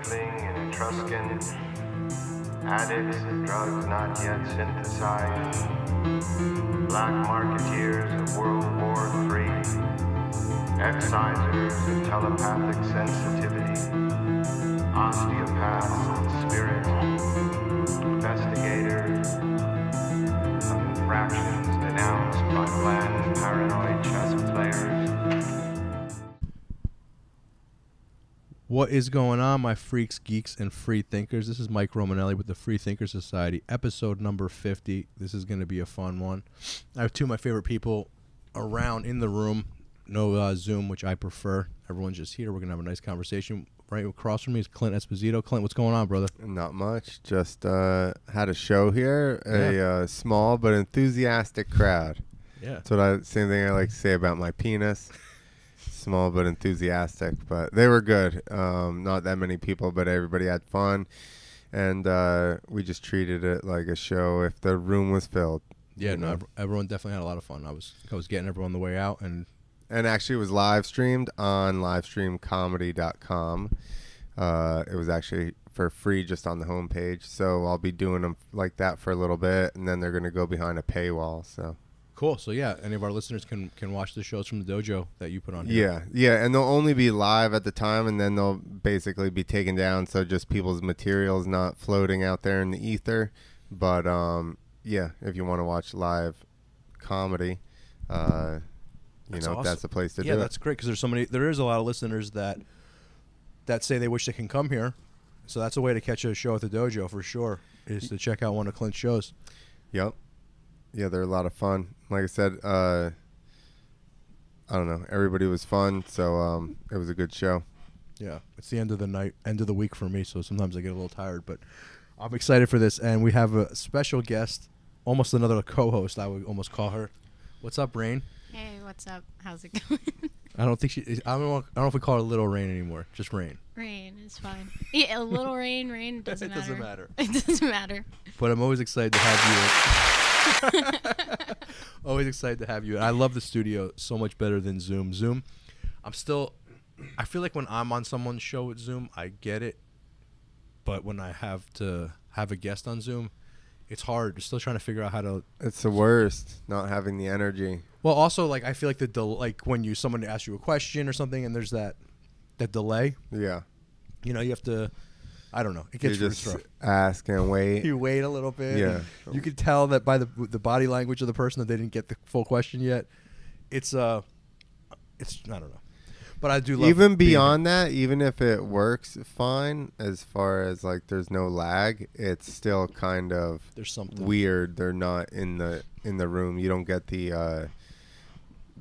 tiefling and Etruscan, addicts of drugs not yet synthesized, black marketeers of World War III, excisers of telepathic sensitivity, osteopaths of spirit, investigators of infractions denounced by bland paranoid chess players. What is going on, my freaks, geeks, and free thinkers? This is MikeRomanellijr with the Freethinkers Society, episode number 50. This is going to be a fun one. I have two of my favorite people around in the room. No Zoom, which I prefer. Everyone's just here. We're going to have a nice conversation. Right across from me is Clint Esposito. Clint, what's going on, brother? Not much. Just had a show here. A small but enthusiastic crowd. Yeah. Same thing I like to say about my penis. Small but enthusiastic, but they were good. Not that many people, but everybody had fun, and we just treated it like a show if the room was filled. Yeah, no, everyone definitely had a lot of fun. I was getting everyone on the way out, and actually it was live streamed on livestreamcomedy.com. It was actually for free just on the homepage, so I'll be doing them like that for a little bit, and then they're going to go behind a paywall. So cool. So yeah, any of our listeners can watch the shows from the dojo that you put on here. Yeah, and they'll only be live at the time, and then they'll basically be taken down, so just people's materials not floating out there in the ether. But yeah, if you want to watch live comedy, That's awesome. That's the place to do it. Yeah, that's great because there is a lot of listeners that say they wish they can come here. So that's a way to catch a show at the dojo for sure, is to check out one of Clint's shows. Yep. Yeah, they're a lot of fun. Like I said, I don't know. Everybody was fun, so it was a good show. Yeah, it's the end of the night, end of the week for me, so sometimes I get a little tired, but I'm excited for this, and we have a special guest, almost another co-host, I would almost call her. What's up, Rain? Hey, what's up? How's it going? I don't know if we call her Little Rain anymore. Just Rain. Rain is fine. Yeah, a little rain, it doesn't matter. It doesn't matter. It doesn't matter. But I'm always excited to have you. Always excited to have you. And I love the studio so much better than Zoom. Zoom, I feel like when I'm on someone's show with Zoom, I get it. But when I have to have a guest on Zoom, it's hard. You're still trying to figure out how to. It's the worst, not having the energy. Well, also, like, I feel like like when someone asks you a question or something, and there's that delay. Yeah. You have to. I don't know. It gets you just rough. ask and wait. You wait a little bit. Yeah. You can tell that by the body language of the person that they didn't get the full question yet. It's I don't know. But I do love even beyond that, even if it works fine as far as like there's no lag, it's still kind of there's something weird. They're not in the room. You don't get the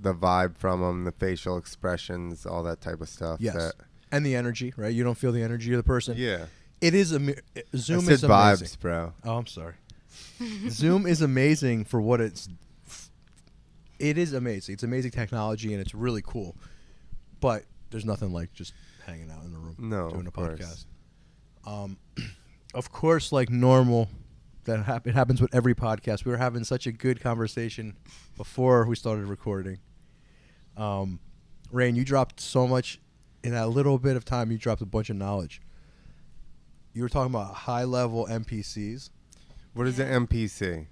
vibe from them, the facial expressions, all that type of stuff. Yes. And the energy, right? You don't feel the energy of the person. Yeah. It is Zoom I is said amazing. Vibes, bro. Oh, I'm sorry. Zoom is amazing for what it is amazing. It's amazing technology and it's really cool. But there's nothing like just hanging out in the room doing a podcast. Of course, like normal, it happens with every podcast. We were having such a good conversation before we started recording. Rain, you dropped so much in that little bit of time. You dropped a bunch of knowledge. You were talking about high-level NPCs. What is an NPC?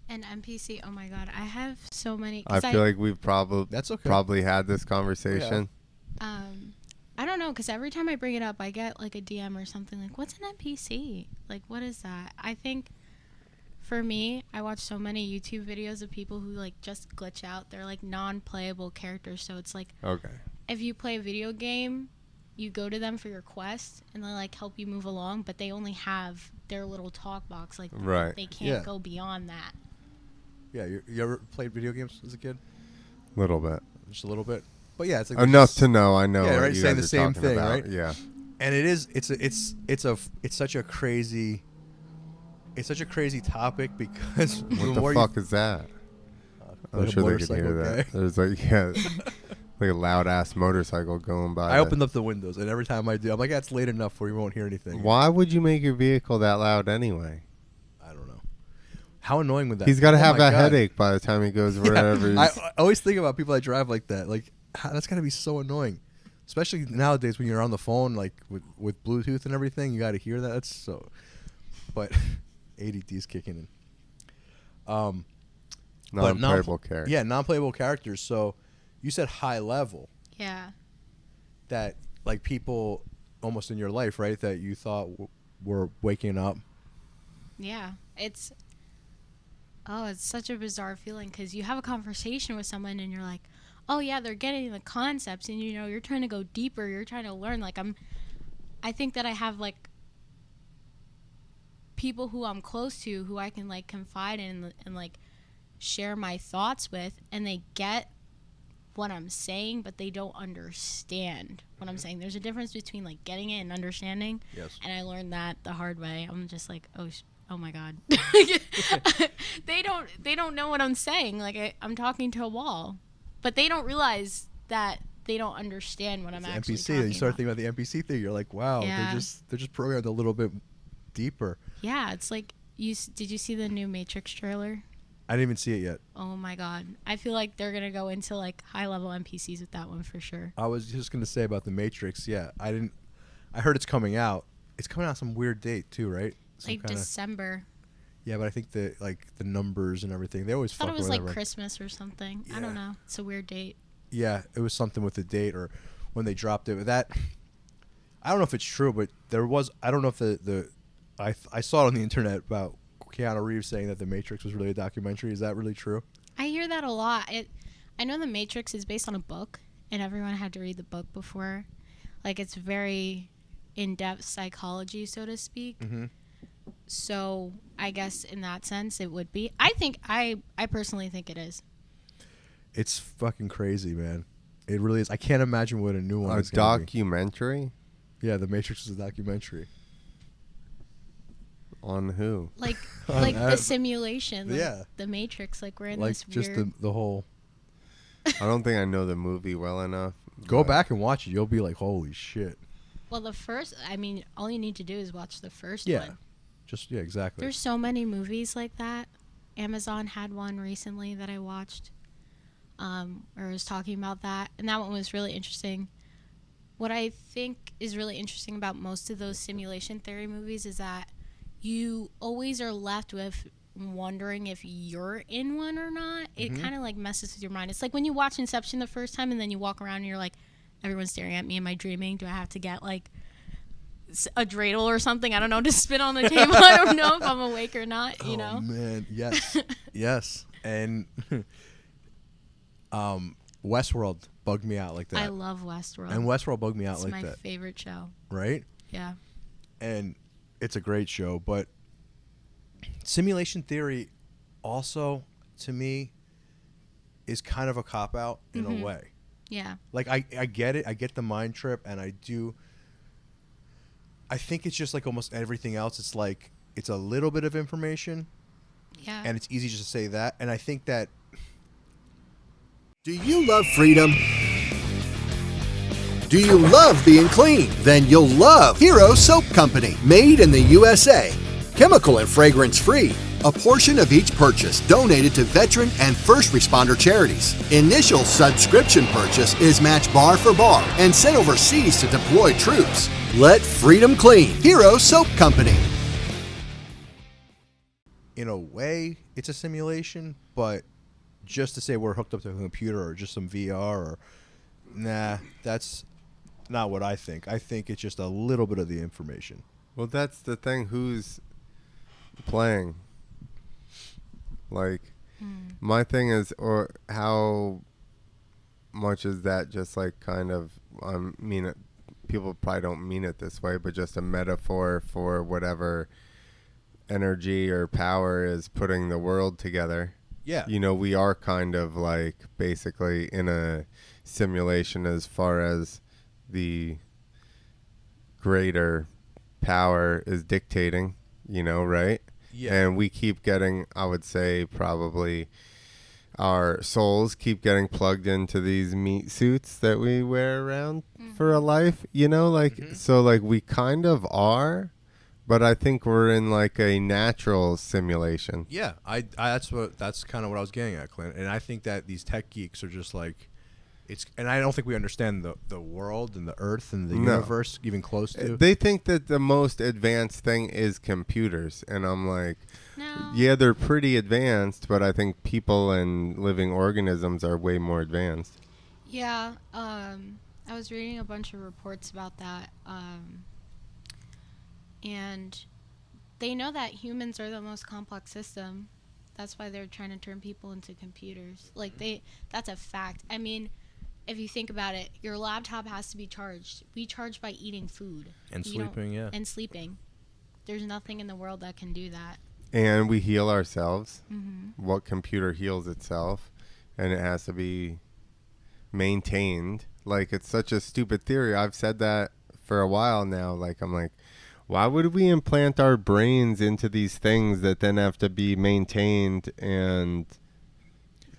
An NPC, oh my god, I have so many. I feel like we've probably had this conversation. Yeah. I don't know, because every time I bring it up, I get like a DM or something like, what's an NPC? Like, what is that? I think for me, I watch so many YouTube videos of people who like just glitch out. They're like non-playable characters, so it's like, okay, if you play a video game, you go to them for your quest and they like help you move along, but they only have their little talk box. Like, right. They can't go beyond that. Yeah, you ever played video games as a kid? A little bit. Just a little bit. But yeah, it's like enough to know. I know. Yeah, right. Saying the same thing, about. Right? Yeah. And it's such a crazy topic because what the fuck is that? I'm sure they can hear that. There's like a loud ass motorcycle going by. I opened up the windows, and every time I do, I'm like, "That's late enough where you won't hear anything." Why would you make your vehicle that loud anyway? I don't know. How annoying would that? He's got to have a headache by the time he goes wherever. I always think about people that drive like that. Like, that's got to be so annoying. especially nowadays when you're on the phone, like with Bluetooth and everything, you got to hear that. That's so. But ADD's kicking in. Non-playable characters. Yeah, non-playable characters. So you said high level. Yeah. That like people almost in your life, right? That you thought were waking up. Yeah, it's such a bizarre feeling because you have a conversation with someone and you're like, oh yeah, they're getting the concepts, and you know you're trying to go deeper, you're trying to learn. Like I think that I have like people who I'm close to who I can like confide in and like share my thoughts with, and they get what I'm saying, but they don't understand what I'm saying. There's a difference between like getting it and understanding. Yes. And I learned that the hard way. I'm just like, oh my God. They don't know what I'm saying. Like I'm talking to a wall, but they don't realize that they don't understand what I'm actually NPC. talking You start about. thinking about the NPC thing. You're like, wow, Yeah. they're just programmed a little bit deeper. Yeah, it's like did you see the new Matrix trailer? I didn't even see it yet. Oh my God. I feel like they're going to go into like high level NPCs with that one for sure. I was just gonna say about the Matrix. Yeah, I heard it's coming out. It's coming out some weird date too, right? Like December. Yeah, but I think the numbers and everything, they always I thought fuck it was with like that. Christmas or something. I Yeah. don't know. It's a weird date. Yeah, it was something with the date or when they dropped it. But that, I don't know if it's true, but there was. I don't know if I saw it on the internet about Keanu Reeves saying that the Matrix was really a documentary. Is that really true? I hear that a lot. I know the Matrix is based on a book, and everyone had to read the book before. Like it's very in-depth psychology, so to speak. Mm-hmm. So I guess in that sense, it would be. I personally think it is. It's fucking crazy, man. It really is. I can't imagine what a new one A is gonna be. documentary Yeah, the Matrix is a documentary. on who? Like On like the that- simulation. Like Yeah. The Matrix. Like we're in Like this just weird. the whole. I don't think I know the movie well enough. Go but back and watch it. You'll be like, holy shit. Well, the first. I mean, all you need to do is watch the first Yeah. one. Yeah, exactly. There's so many movies like that. Amazon had one recently that I watched, where it was talking about that, and that one was really interesting. What I think is really interesting about most of those simulation theory movies is that you always are left with wondering if you're in one or not. It kind of like messes with your mind. It's like when you watch Inception the first time and then you walk around and you're like, everyone's staring at me. Am I dreaming? Do I have to get like a dreidel or something? I don't know, to spin on the table. I don't know if I'm awake or not, you know? Oh man, yes. Yes. And Westworld bugged me out like that. I love Westworld. And Westworld bugged me out It's like my that. favorite show. Right? Yeah. And it's a great show, but simulation theory also to me is kind of a cop out in a way. Yeah. Like I get it. I get the mind trip, and I think it's just like almost everything else. It's like it's a little bit of information, Yeah. and it's easy just to say that. And I think that Do you love freedom? Do you love being clean? Then you'll love Hero Soap Company, made in the USA. Chemical and fragrance free. A portion of each purchase donated to veteran and first responder charities. Initial subscription purchase is matched bar for bar and sent overseas to deploy troops. Let freedom clean. Hero Soap Company. in a way it's a simulation, but just to say we're hooked up to a computer or just some VR or nah, that's not what I think. I think it's just a little bit of the information. Well, that's the thing. Who's playing? Like, my thing is, or how much is that just like kind of, people probably don't mean it this way, but just a metaphor for whatever energy or power is putting the world together. Yeah. You know, we are kind of like basically in a simulation as far as the greater power is dictating, you know, right? Yeah. And we keep getting, I would say, probably our souls keep getting plugged into these meat suits that we wear around for a life, you know, like, so like we kind of are, but I think we're in like a natural simulation. Yeah, I that's kind of what I was getting at, Clint. And I think that these tech geeks are just like and I don't think we understand the world and the earth and the universe even close to. They think that the most advanced thing is computers, and I'm like, No. yeah, they're pretty advanced, but I think people and living organisms are way more advanced. Yeah, I was reading a bunch of reports about that, and they know that humans are the most complex system. That's why they're trying to turn people into computers. Like, that's a fact. I mean, if you think about it, your laptop has to be charged. We charge by eating food. And sleeping, yeah. And sleeping. There's nothing in the world that can do that. And we heal ourselves. Mm-hmm. What computer heals itself? And it has to be maintained. Like, it's such a stupid theory. I've said that for a while now. Like, I'm like, why would we implant our brains into these things that then have to be maintained and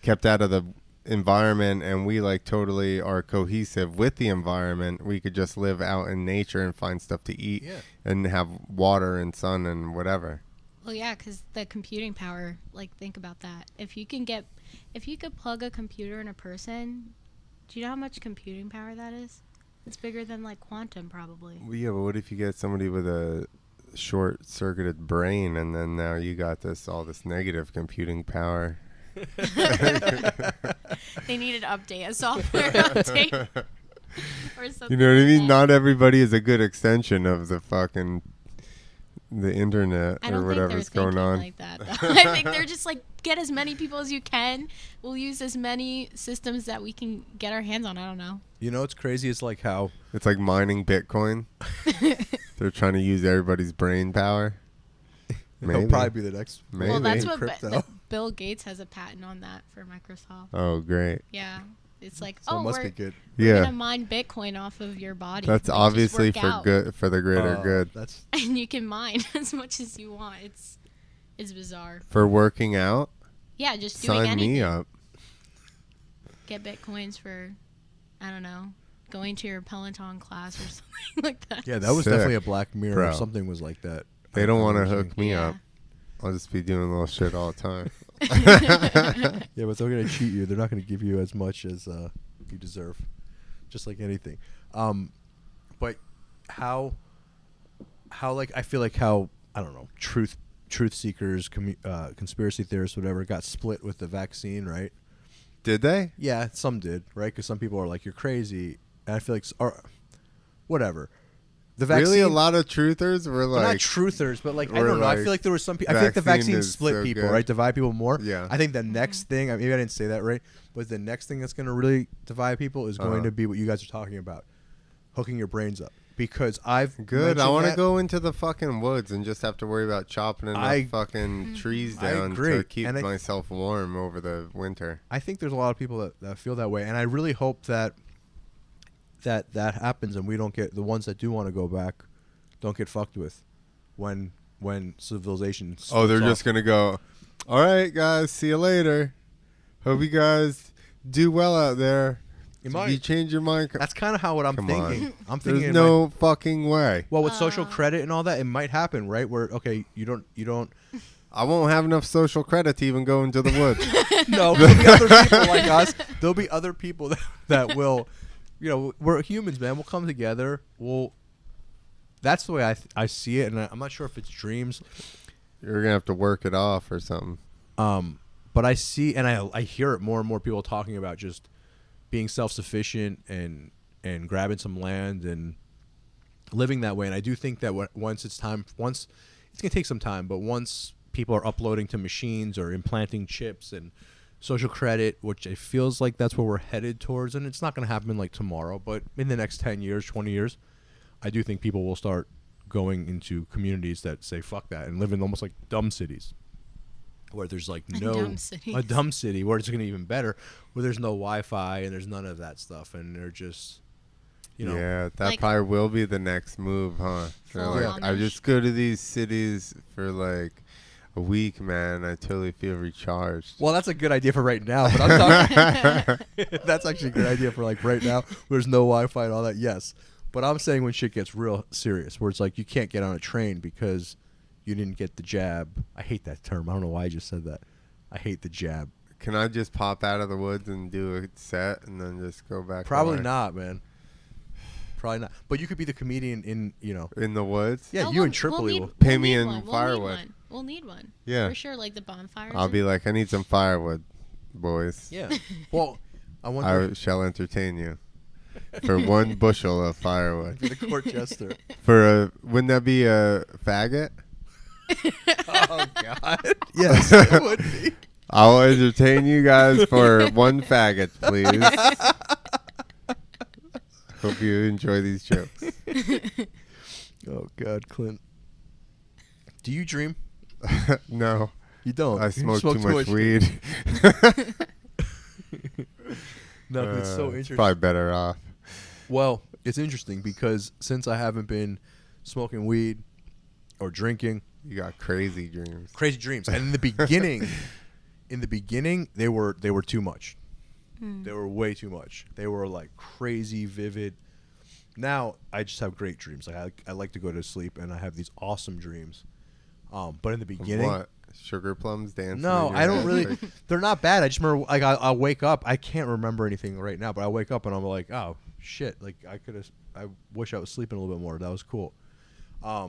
kept out of the environment, and we like totally are cohesive with the environment? We could just live out in nature and find stuff to eat and have water and sun and whatever. Well, yeah, because the computing power, like, think about that. If you could plug a computer in a person, do you know how much computing power that is? It's bigger than, like, quantum, probably. Well, yeah, but what if you get somebody with a short-circuited brain, and then now you got all this negative computing power? They needed to update a software update or something. You know what I like mean? that. Not everybody is a good extension of the internet I or don't whatever's think they're going on. like that. I think they're just like, get as many people as you can. We'll use as many systems that we can get our hands on. I don't know. You know what's crazy? It's like how It's like mining Bitcoin. They're trying to use everybody's brain power. it'll probably be the next. Maybe. Well, that's what Crypto. Bill Gates has a patent on that for Microsoft. Oh, great. Yeah. It's like, So it must we're be good. going Yeah. to mine Bitcoin off of your body. That's Like, just obviously work for out. good, for the greater good. That's And you can mine as much as you want. It's bizarre. For working out, Yeah, just doing sign anything. me up. Get Bitcoins for, I don't know, going to your Peloton class or something like that. yeah. That was Sick. definitely a Black Mirror. Bro. Or something was like that. They don't want to Interesting. hook me Yeah. up. I'll just be doing little shit all the time. Yeah, but they're gonna cheat you. They're not gonna give you as much as you deserve, just like anything. But how like I feel like how I don't know truth seekers, conspiracy theorists, whatever, got split with the vaccine, right? Did they? Yeah, some did, right? Because some people are like, you're crazy, and I feel like or whatever. The vaccine, Really, a lot of truthers were well, not like, truthers, but like I were don't know. I like, feel like there was some people. I feel like the vaccine is split so people, good. right? Divide people more. Yeah. I think the next thing, maybe I didn't say that right, but the next thing that's going to really divide people is going to be what you guys are talking about, hooking your brains up. Because I've good. I mentioned want to that. go into the fucking woods and just have to worry about chopping enough fucking trees I down agree. to keep And myself warm over the winter. I think there's a lot of people that feel that way, and I really hope that happens, and we don't get the ones that do want to go back, don't get fucked with, when civilization. Oh, they're splits just off. gonna go. All right, guys. See you later. Hope you guys do well out there. You If might. you change your mind. That's kind of how what I'm Come thinking. on. I'm thinking There's it no fucking way. Well, with social credit and all that, it might happen, right? Where you don't. I won't have enough social credit to even go into the woods. No, there'll be other people like us. There'll be other people that will, we're humans, man. We'll come together. That's the way I see it, and I'm not sure if it's dreams. You're gonna have to work it off or something. But I see, and I hear it more and more people talking about just being self-sufficient and grabbing some land and living that way. And I do think that once it's going to take some time, but once people are uploading to machines or implanting chips and social credit, which it feels like that's where we're headed towards, and it's not going to happen like tomorrow, but in the next 10 years, 20 years, I do think people will start going into communities that say fuck that and live in almost like dumb cities. Where there's like a dumb city where it's going to be even better, where there's no Wi-Fi and there's none of that stuff, and they're just, Yeah, that Like- probably will be the next move, huh? They're Full like, I Amish. just go to these cities for like a week, man. I totally feel recharged. Well, that's a good idea for right now, but I'm talking. That's actually a good idea for like right now. There's no Wi-Fi and all that. Yes, but I'm saying when shit gets real serious, where it's like you can't get on a train because you didn't get the jab. I hate that term. I don't know why I just said that. I hate the jab. can I just pop out of the woods and do a set and then just go back? Probably away? not, man. Probably not. But you could be the comedian in In the woods? Yeah, Oh, you and Tripoli will. Pay me in firewood. We'll need one. Yeah. For sure, like the bonfires. I'll be like, I need some firewood, boys. Yeah. Well, I wonder. I shall entertain you for 1 bushel of firewood. The court jester. Wouldn't that be a faggot? Oh God. Yes, it would be. I'll entertain you guys for 1 faggot, please. Hope you enjoy these jokes. Oh God, Clint. Do you dream? No, You don't. I You smoke too much weed. No, but it's so It's interesting. probably better off. Well, it's interesting because since I haven't been smoking weed or drinking, You got crazy dreams. crazy dreams. And in the beginning, they were too much. They were way too much. They were like crazy vivid. Now I just have great dreams. Like I like to go to sleep and I have these awesome dreams. But in the beginning, What? Sugar plums dancing? no, in your I don't head? really. Like, They're not bad. I just remember like I'll wake up. I can't remember anything right now, but I wake up and I'm like, oh shit! Like I wish I was sleeping a little bit more. That was cool. But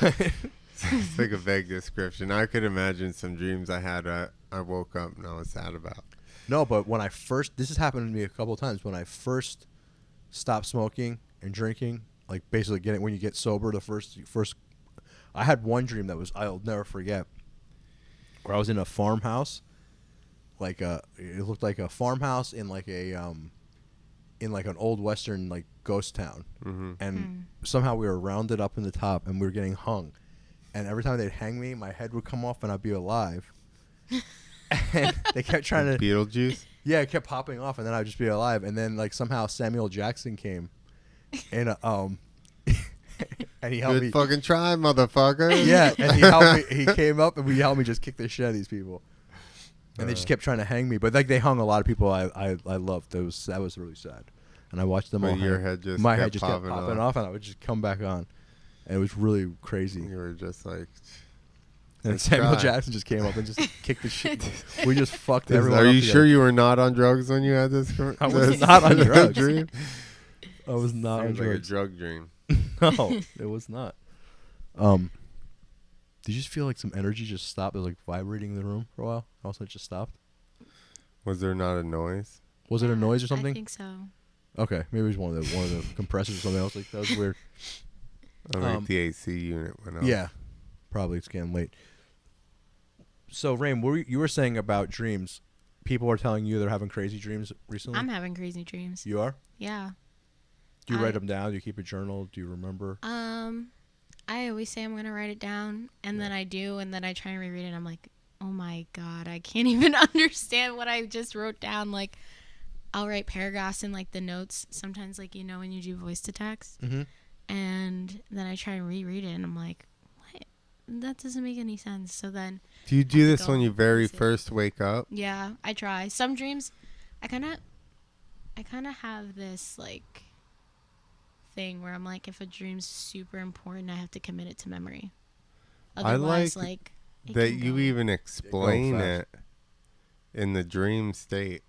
it's like a vague description. I could imagine some dreams I had. I woke up and I was sad about. no, but when this has happened to me a couple of times. When I first stopped smoking and drinking, like basically when you get sober, the first. I had one dream that I'll never forget. Where I was in a farmhouse, it looked like a farmhouse in like an old western like ghost town, and somehow we were rounded up in the top and we were getting hung, and every time they'd hang me, my head would come off and I'd be alive, and they kept trying to Beetlejuice. yeah, it kept popping off and then I'd just be alive, and then like somehow Samuel Jackson came, and and he helped Good me. fucking try, motherfucker. Yeah, and he helped me. He came up and he helped me just kick the shit out of these people. And they just kept trying to hang me, but like they hung a lot of people I loved. That was really sad. And I watched them But all. your hang. head just my kept head just kept popping popping off, and I would just come back on, and it was really crazy. You were just like, And Let's Samuel try. Jackson just came up and just kicked the shit. We just fucked everyone. Are up you together. sure you were not on drugs when you had this? I was not on drugs. Dream? I was not on Sounds like a drugs. drug dream. No, it was not. Did you just feel like some energy just stopped? It was like vibrating in the room for a while. Also, it just stopped. Was there not a noise? Was it a noise or something? I think so. Okay, maybe it was one of the compressors or something else. Like that was weird. I think the AC unit went off. Yeah, probably it's getting late. So, Rain, you were saying about dreams. People are telling you they're having crazy dreams recently. I'm having crazy dreams. You are? Yeah. Do you write them down? Do you keep a journal? Do you remember? I always say I'm gonna write it down, and then I do, and then I try and reread it. And I'm like, oh my god, I can't even understand what I just wrote down. Like, I'll write paragraphs in like the notes sometimes, like when you do voice to text, and then I try and reread it, and I'm like, what? That doesn't make any sense. So then, Do you do this go when you very see it. first wake up? yeah, I try. Some dreams, I kind of have this like thing where I'm like, if a dream's super important, I have to commit it to memory. Otherwise, like it That can you go. even explain fast. it in the dream state.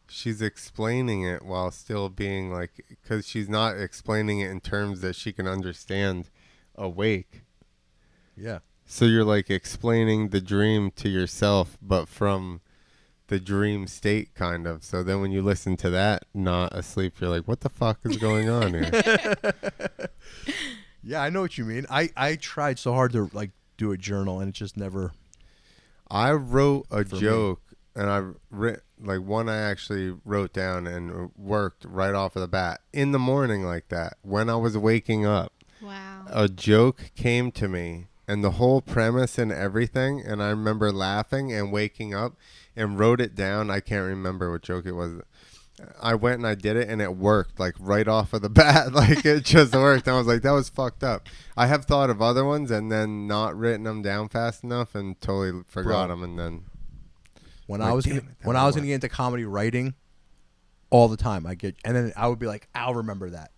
She's explaining it while still being like, because she's not explaining it in terms that she can understand awake. Yeah. So you're like explaining the dream to yourself, but from the dream state, kind of. So then when you listen to that, not asleep, you're like, what the fuck is going on here? Yeah, I know what you mean. I tried so hard to like do a journal, and it just never. I wrote a For me. joke, and one I actually wrote down and worked right off of the bat in the morning like that. When I was waking up, Wow. a joke came to me, and the whole premise and everything, and I remember laughing and waking up and wrote it down. I can't remember what joke it was. I went and I did it, and it worked like right off of the bat. Like it just worked. I was like, that was fucked up. I have thought of other ones and then not written them down fast enough and totally forgot them. And then When Like, I was damn gonna, it, that when would I was work. gonna get into comedy writing, all the time and then I would be like, I'll remember that,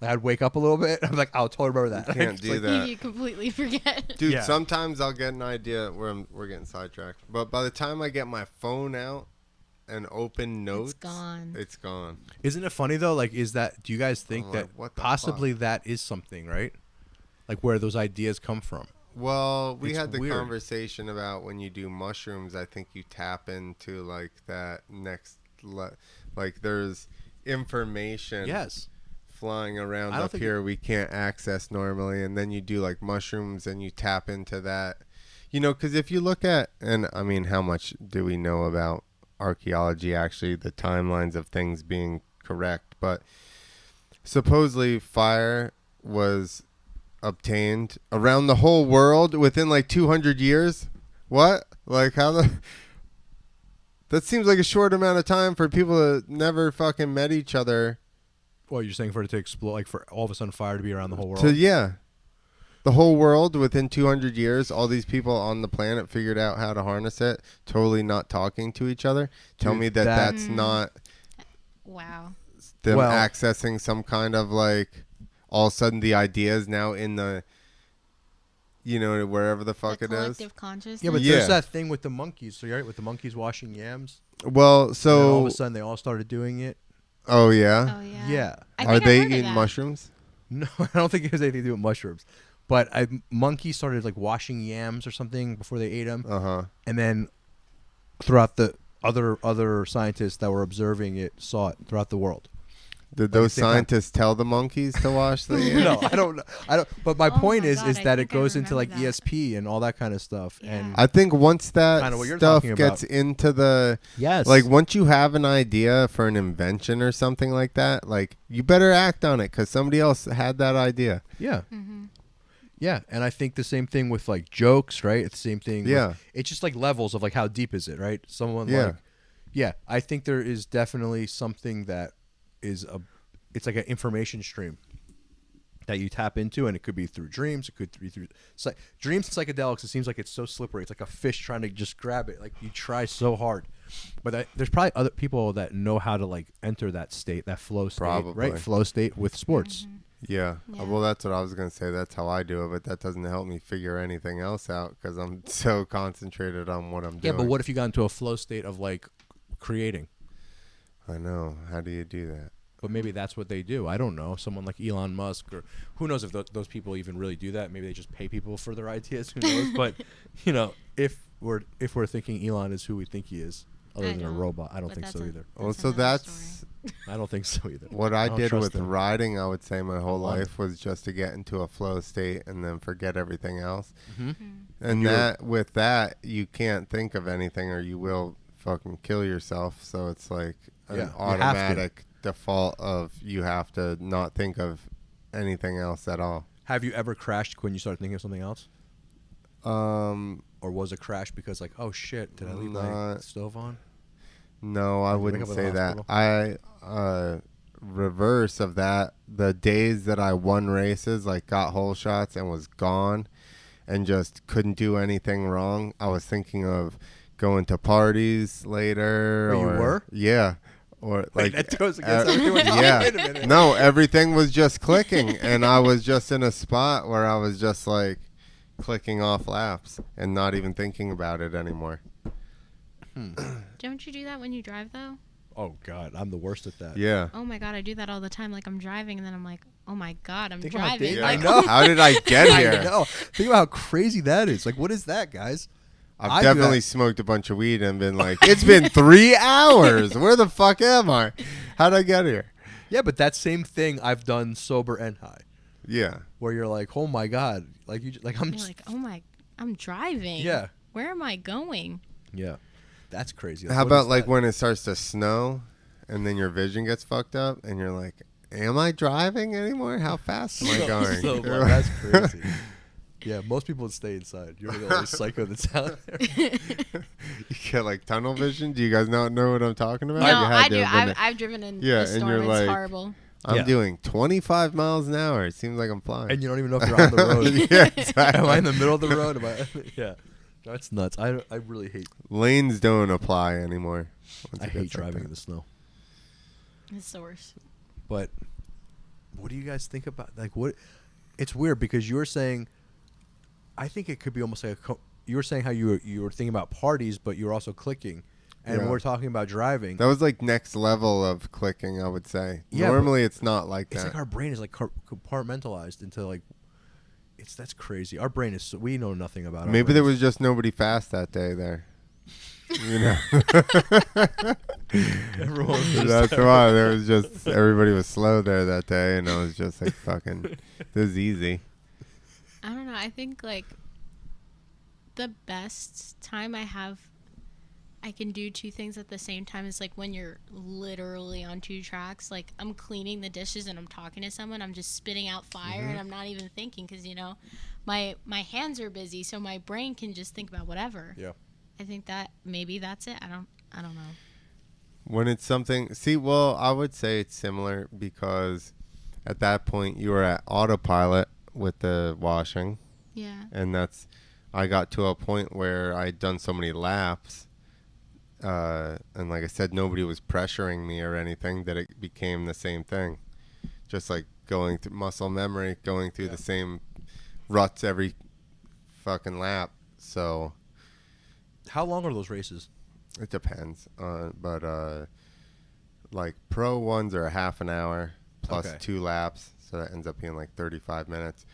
Like I'd wake up a little bit. I'm like, I'll totally remember that. You can't do that. You completely forget. Dude, Yeah. sometimes I'll get an idea where we're getting sidetracked. But by the time I get my phone out and open notes, It's gone. Isn't it funny though? Like, do you guys think I'm that like, what the possibly that is something, right? Like where those ideas come from? Well, we It's had the weird. conversation about when you do mushrooms, I think you tap into like that next, like there's information Yes. flying around I don't up think here we can't access normally, and then you do like mushrooms and you tap into that. You know, because if you look at, and I mean, how much do we know about archaeology, actually, the timelines of things being correct, but supposedly fire was obtained around the whole world within like 200 years. What? Like how that seems like a short amount of time for people that never fucking met each other. Well, you're saying for it to explode, like for all of a sudden fire to be around the whole world? Yeah. The whole world within 200 years, all these people on the planet figured out how to harness it, totally not talking to each other. Tell Dude, me that's not Wow. them Well- accessing some kind of like, all of a sudden the idea is now in the, you know, wherever the fuck The it is. collective consciousness. Yeah, but Yeah. there's that thing with the monkeys. So you're right, with the monkeys washing yams. Well, And then all of so, a sudden they all started doing it. oh yeah. Oh yeah. Yeah. I Are think I they heard of eating that. mushrooms? No, I don't think it has anything to do with mushrooms. But monkeys started like washing yams or something before they ate them, Uh-huh. and then throughout the other scientists that were observing it saw it throughout the world. Did Like, those same time. scientists tell the monkeys to wash the yams? No, I don't know. But my Oh point my is God, I that it think I goes into like remember that. ESP and all that kind of stuff. And I think once that Kinda what you're stuff talking gets about. into the, yes, like once you have an idea for an invention or something like that, like you better act on it because somebody else had that idea. yeah. Mm-hmm. Yeah, and I think the same thing with like jokes, right? It's the same thing. Yeah. It's just like levels of like how deep is it, right? Someone Yeah. like, yeah, I think there is definitely something that is it's like an information stream that you tap into, and it could be through dreams, it could be through dreams and psychedelics. It seems like it's so slippery. It's like a fish trying to just grab it. Like you try so hard, but there's probably other people that know how to like enter that state, that flow state, Probably. right? Flow state with sports. Mm-hmm. Yeah. Yeah. Well, that's what I was going to say. That's how I do it, but that doesn't help me figure anything else out because I'm so concentrated on what I'm Yeah, doing. but what if you got into a flow state of like creating? I know. How do you do that? But maybe that's what they do. I don't know. Someone like Elon Musk, or who knows if those people even really do that. Maybe they just pay people for their ideas. Who knows? But you know, if we're thinking Elon is who we think he is, other I than a don't, robot, I don't but think that's so a- either. Well, That's so another that's story. I don't think so either. what I don't did trust with him. riding. I would say my whole love it. life was just to get into a flow state and then forget everything else. Mhm. And you're- that with that, you can't think of anything or you will fucking kill yourself. So it's like Yeah, an you have to. automatic default of you have to not think of anything else at all. Have you ever crashed when you started thinking of something else, or was it crash because like, oh shit, did I leave my Not- stove on? No, I Did you wake wouldn't up in say the that. hospital? I reverse of that. The days that I won races, like got hole shots and was gone, and just couldn't do anything wrong. I was thinking of going to parties later. Oh, you or, were? Yeah. Or Wait, like that goes against everyone. yeah. Wait a minute. No, everything was just clicking, and I was just in a spot where I was just like clicking off laps and not even thinking about it anymore. Don't you do that when you drive though? Oh god, I'm the worst at that. Yeah. Oh my God, I do that all the time. Like I'm driving and then I'm like, oh my God, I'm Think about driving. Dave. Yeah. I know. How did I get I here? know. Think about how crazy that is. Like, what is that, guys? I I've do definitely that. smoked a bunch of weed and been like, it's been 3 hours. Where the fuck am I? How'd I get here? Yeah, but that same thing I've done sober and high, Yeah. where you're like, oh my god, like I'm You're like, oh my, I'm driving. Yeah. Where am I going? yeah, that's crazy. How What about is like that? when it starts to snow and then your vision gets fucked up and you're like, am I driving anymore? How fast am I going? So, that's crazy. Yeah, most people would stay inside. You're the only psycho that's out there. You get like tunnel vision. Do you guys not know what I'm talking about? No, You had I to do. have been I've, there. I've driven in Yeah, a and storm. you're It's like- horrible. I'm Yeah. doing 25 miles an hour. It seems like I'm flying. And you don't even know if you're on the road. Yeah, exactly. Am I in the middle of the road? Am I? Yeah, that's nuts. I really hate. Lanes don't apply anymore. once I it hate gets like driving that. in the snow. It's the worst. But what do you guys think about like what? It's weird because you were saying. I think it could be almost like you were saying how you were thinking about parties, but you were also clicking, and we're talking about driving. That was like next level of clicking, I would say. Yeah, normally it's not like it's that. like our brain is like compartmentalized into like. That's crazy. Our brain is. We know nothing about it. Maybe there was just nobody fast that day there. You know. Everyone was That's why there was just everybody was slow there that day, and I was just like fucking. This is easy. I don't know. I think like the best time I can do two things at the same time is like when you're literally on two tracks. Like I'm cleaning the dishes and I'm talking to someone. I'm just spitting out fire and I'm not even thinking because my hands are busy, so my brain can just think about whatever. Yeah. I think that maybe that's it. I don't know. When it's something, well, I would say it's similar because at that point you were at autopilot with the washing. Yeah. And I got to a point where I'd done so many laps, and like I said, nobody was pressuring me or anything that it became the same thing. Just like going through muscle memory, going through the same ruts every fucking lap. So. How long are those races? It depends, but like pro ones are a half an hour plus 2 laps, so that ends up being like 35 minutes.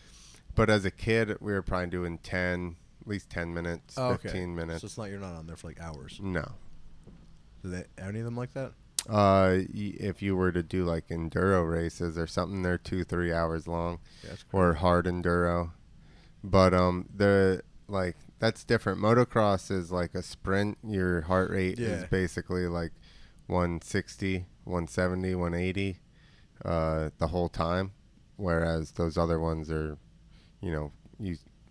But as a kid, we were probably doing at least 10 minutes, 15 minutes. So you're not on there for like hours. No. Do any of them like that? If you were to do like enduro races or something, they're 2-3 hours long, That's or hard enduro. But that's different. Motocross is like a sprint. Your heart rate is basically like 160, 170, 180 the whole time, whereas those other ones are, you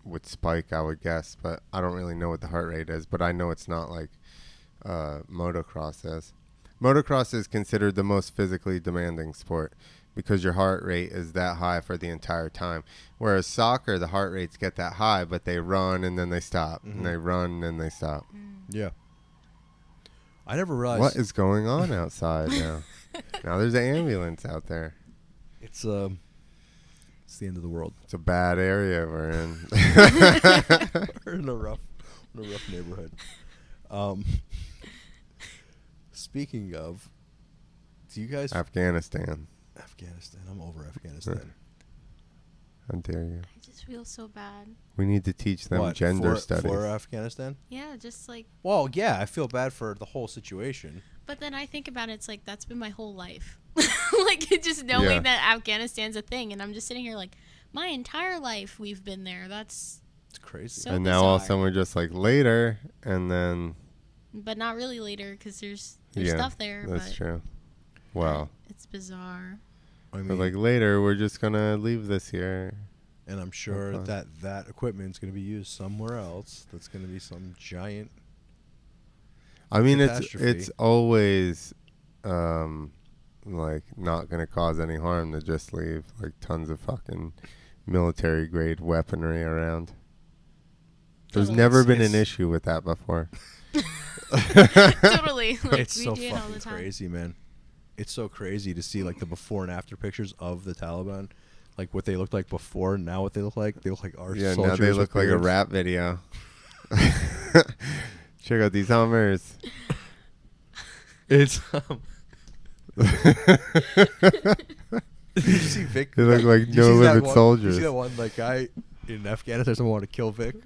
would spike, I would guess, but I don't really know what the heart rate is, but I know it's not like motocross is. Motocross is considered the most physically demanding sport because your heart rate is that high for the entire time. Whereas soccer, the heart rates get that high, but they run and then they stop. And they run and then they stop. Yeah. I never realized. What is going on outside now? Now there's an ambulance out there. It's the end of the world. It's a bad area we're in. We're in a rough neighborhood. Speaking of, do you guys... Afghanistan. I'm over Afghanistan. How dare you? I just feel so bad. We need to teach them gender studies. For Afghanistan? Yeah, just like... Well, yeah, I feel bad for the whole situation. But then I think about it, it's like, that's been my whole life. Like, just knowing that Afghanistan's a thing. And I'm just sitting here like, my entire life we've been there. It's crazy. So and bizarre. now all of a sudden we're just like later, and then... But not really later, because there's stuff there. That's but true. Wow. It's bizarre. I mean, but like later, we're just going to leave this here. And I'm sure that equipment's going to be used somewhere else. That's going to be some giant... I mean, it's always like not going to cause any harm to just leave like tons of fucking military grade weaponry around. There's never been an issue with that before. Totally. Like, It's so fucking crazy, man. It's so crazy to see like the before and after pictures of the Taliban, like what they looked like before and now what they look like. They look like our soldiers. Yeah, now they look like a rap video. Check out these Hummers. It's Did you see Vic? They look like no-limit soldiers. You see that one like guy in Afghanistan? Someone wanted to kill Vic.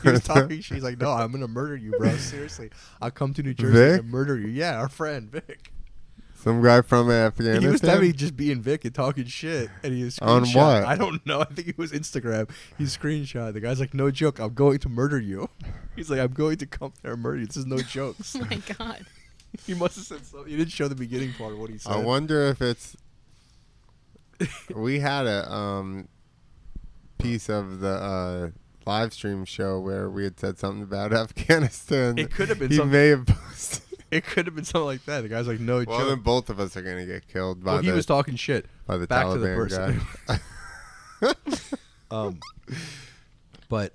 He was talking. She's like, "No, I'm gonna murder you, bro. Seriously, I'll come to New Jersey and murder you." Yeah, our friend Vic. Some guy from Afghanistan. He was definitely just being Vic and talking shit, and he was on what? I don't know. I think it was Instagram. He screenshot. The guy's like, "No joke. I'm going to murder you." He's like, "I'm going to come there and murder you. This is no jokes." Oh my god. He must have said something. He didn't show the beginning part of what he said. I wonder if it's. We had a piece of the live stream show where we had said something about Afghanistan. It could have been. He may have posted. It could have been something like that. The guy's like, "No Well, joke." then both of us are gonna get killed by He was talking shit by the back Taliban to the person. guy. But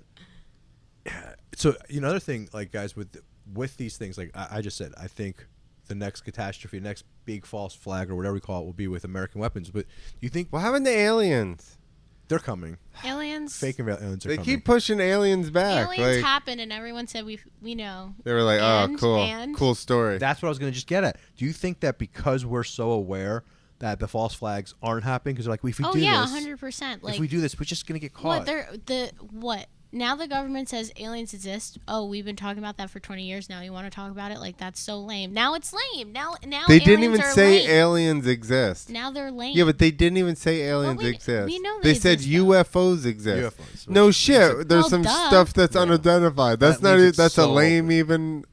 so another thing, like guys, with these things, like I just said, I think the next catastrophe, next big false flag or whatever we call it will be with American weapons. But do you think What happened to aliens? they're coming? Aliens. Fake aliens are They coming. keep pushing aliens back. Aliens like, happened, and everyone said we know. they were like, And- oh, and- cool story. That's what I was going to just get at. Do you think that because we're so aware that the false flags aren't happening, because they're like, if we Oh do yeah, this, 100%. Like if we do this, we're just going to get caught. what? Now the government says aliens exist. Oh, we've been talking about that for 20 years now. You want to talk about it? Like, that's so lame. Now it's lame. Now They didn't aliens even are say lame. aliens exist. Now they're lame. Yeah, but they didn't even say aliens we- exist. we know they they said exist, though. UFOs exist. UFOs. No shit. There's Well, some duh. stuff that's Yeah. unidentified. That's That not. leaves it That's a so lame open. even.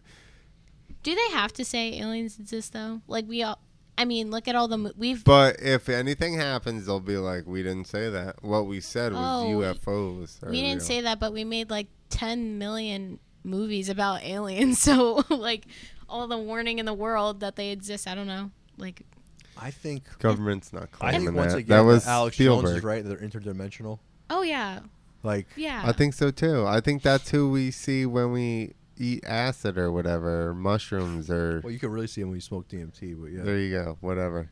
Do they have to say aliens exist though? Like we all. I mean, look at all the we've. But if anything happens, they'll be like, "We didn't say that. What we said was Oh, UFOs." We didn't say that, but we made like 10 million movies about aliens. So like all the warning in the world that they exist. I don't know. Like I think Government's not I claiming think once that. again That was Alex Jones Spielberg. is right. They're interdimensional. oh yeah, Like yeah. I think so too. I think that's who we see when we eat acid or whatever, or mushrooms or. well, you can really see them when you smoke DMT. But yeah, There you go. Whatever.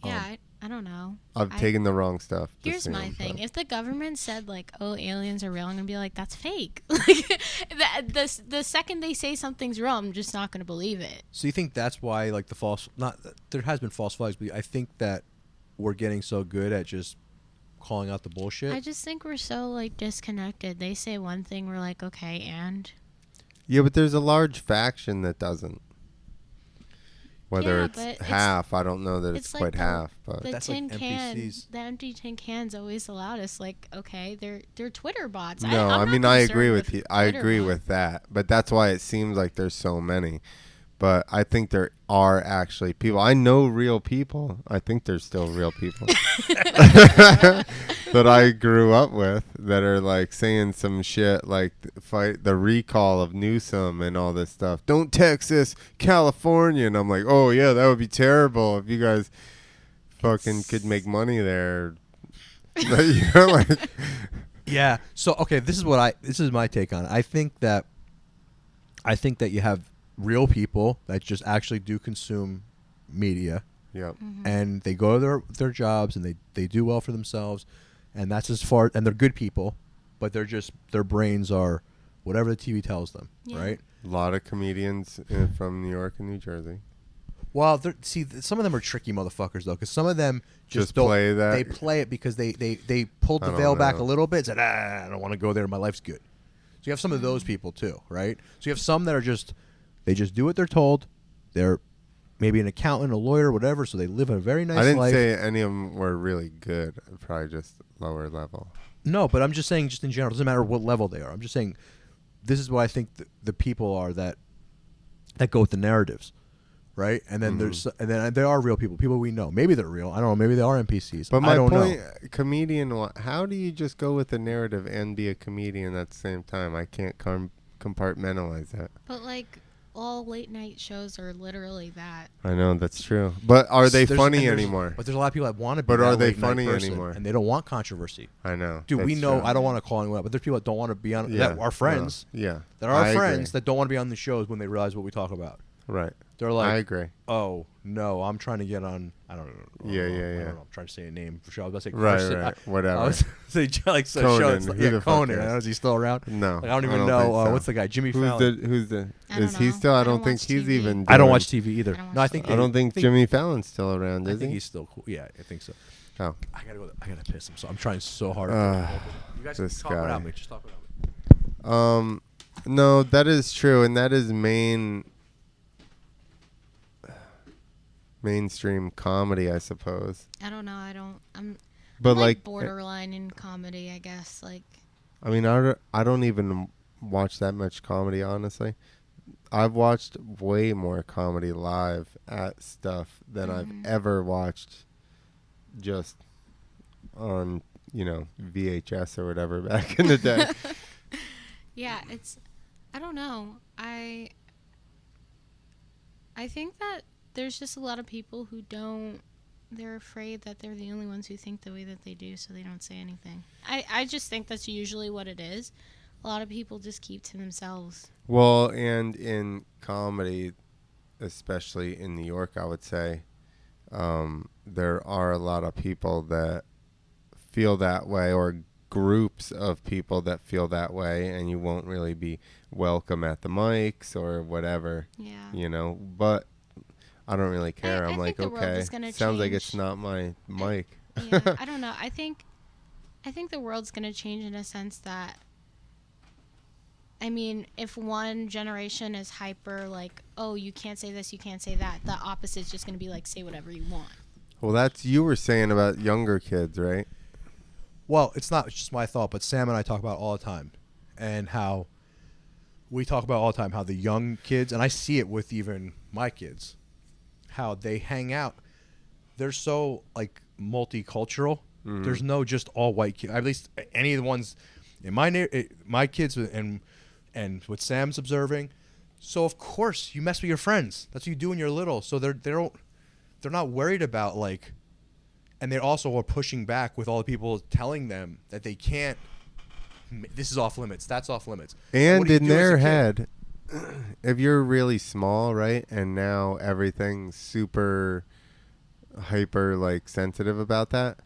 Yeah, I don't know. I've taken the wrong stuff. to Here's see my them, thing. but- If the government said like, "Oh, aliens are real," I'm gonna be like, "That's fake." Like, the second they say something's real, I'm just not gonna believe it. so you think that's why like the false? Not there has been false flags, but I think that we're getting so good at just calling out the bullshit. I just think we're so like disconnected. They say one thing, we're like, okay, and Yeah, but there's a large faction that doesn't. Whether Yeah, but it's it's- half, I don't know that it's, it's like quite the- half. But the That's like tin can, NPCs. the empty tin cans always allowed us. Like, okay, they're Twitter bots. no, I'm I not mean I concerned agree with you. I Twitter agree bots. with that. But that's why it seems like there's so many. But I think there are actually people. I know real people. I think there's still real people that I grew up with that are like saying some shit like fight the recall of Newsom and all this stuff. Don't Texas, California. And I'm like, oh yeah, that would be terrible if you guys fucking could make money there. You know, like, Yeah. So okay, this is my take on it. I think that you have real people that just actually do consume media, yep. and they go to their jobs and they do well for themselves, and that's as far, and they're good people, but they're just, their brains are whatever the TV tells them, Yeah. right? A lot of comedians from New York and New Jersey. Well, some of them are tricky motherfuckers though, because some of them Just don't play that? They play it because they pulled I the don't veil back know. a little bit. Said, I don't want to go there. My life's good. So you have some of those people too, right? So you have some that are just, they just do what they're told. They're maybe an accountant, a lawyer, whatever. So they live a very nice I didn't life. say any of them were really good. Probably just lower level. No, but I'm just saying, just in general, it doesn't matter what level they are. I'm just saying, this is what I think the people are that go with the narratives, right? And then there are real people we know. Maybe they're real. I don't know. Maybe they are NPCs. But I my don't point, know. comedian, how do you just go with the narrative and be a comedian at the same time? I can't compartmentalize that. But like all late night shows are literally that. I know that's true. But are they funny and anymore? But there's a lot of people that want to be. But that are they late night funny person, anymore? And they don't want controversy. I know. Dude, we that's know. true. I don't want to call anyone out, but there's people that don't want to be on. Yeah, That are friends. Yeah. That are I friends agree. that don't want to be on the shows when they realize what we talk about. Right. They're like, I agree. oh no, I'm trying to get on. I don't know. Yeah, I yeah, don't yeah. know. I'm trying to say a name for sure. I was about to say Right. Whatever. I was say like so Conan, show. It's who like, yeah, the fuck Conan. cares? I don't know, is he still around? No. Like, I don't even think know. so. What's the guy? Jimmy Who's Fallon. the? I Is don't he know. still? I I don't don't think watch he's TV. even. I don't doing- watch TV either. I don't No, I watch think TV. I don't think Jimmy Fallon's still around. I Is think he? he's still cool. Yeah, I think so. Oh. I gotta go. I gotta piss him. So I'm trying so hard. You guys this talk guy. without me. Just talk without me. No, that is true, and that is mainstream comedy, I suppose. I don't know. I'm But like like, borderline in comedy, I guess. Like I mean, I don't even watch that much comedy, honestly. I've watched way more comedy live at stuff than I've ever watched just on, VHS or whatever back in the day. yeah, I don't know. I think that there's just a lot of people who they're afraid that they're the only ones who think the way that they do, so they don't say anything. I just think that's usually what it is. A lot of people just keep to themselves. Well, and in comedy, especially in New York, I would say, there are a lot of people that feel that way, or groups of people that feel that way, and you won't really be welcome at the mics or whatever. Yeah. You know, but I don't really care. I I'm think like, the world okay, is gonna sounds like change. it's not my mic. Yeah, I don't know. I think the world's gonna change in a sense that, I mean, if one generation is hyper like, oh, you can't say this, you can't say that, the opposite's just gonna be like, say whatever you want. Well, that's you were saying about younger kids, right? Well, it's not just my thought, but Sam and I talk about it all the time, and how we talk about all the time how the young kids, and I see it with even my kids, how they hang out. They're so like multicultural. Mhm. There's no just all white kids. At least any of the ones in my kids and what Sam's observing. So of course you mess with your friends. That's what you do when you're little. So they're not worried about like, and they also are pushing back with all the people telling them that they can't. This is off limits. That's off limits. And What do you in do as a their kid? head, if you're really small, right, and now everything's super hyper like sensitive about that,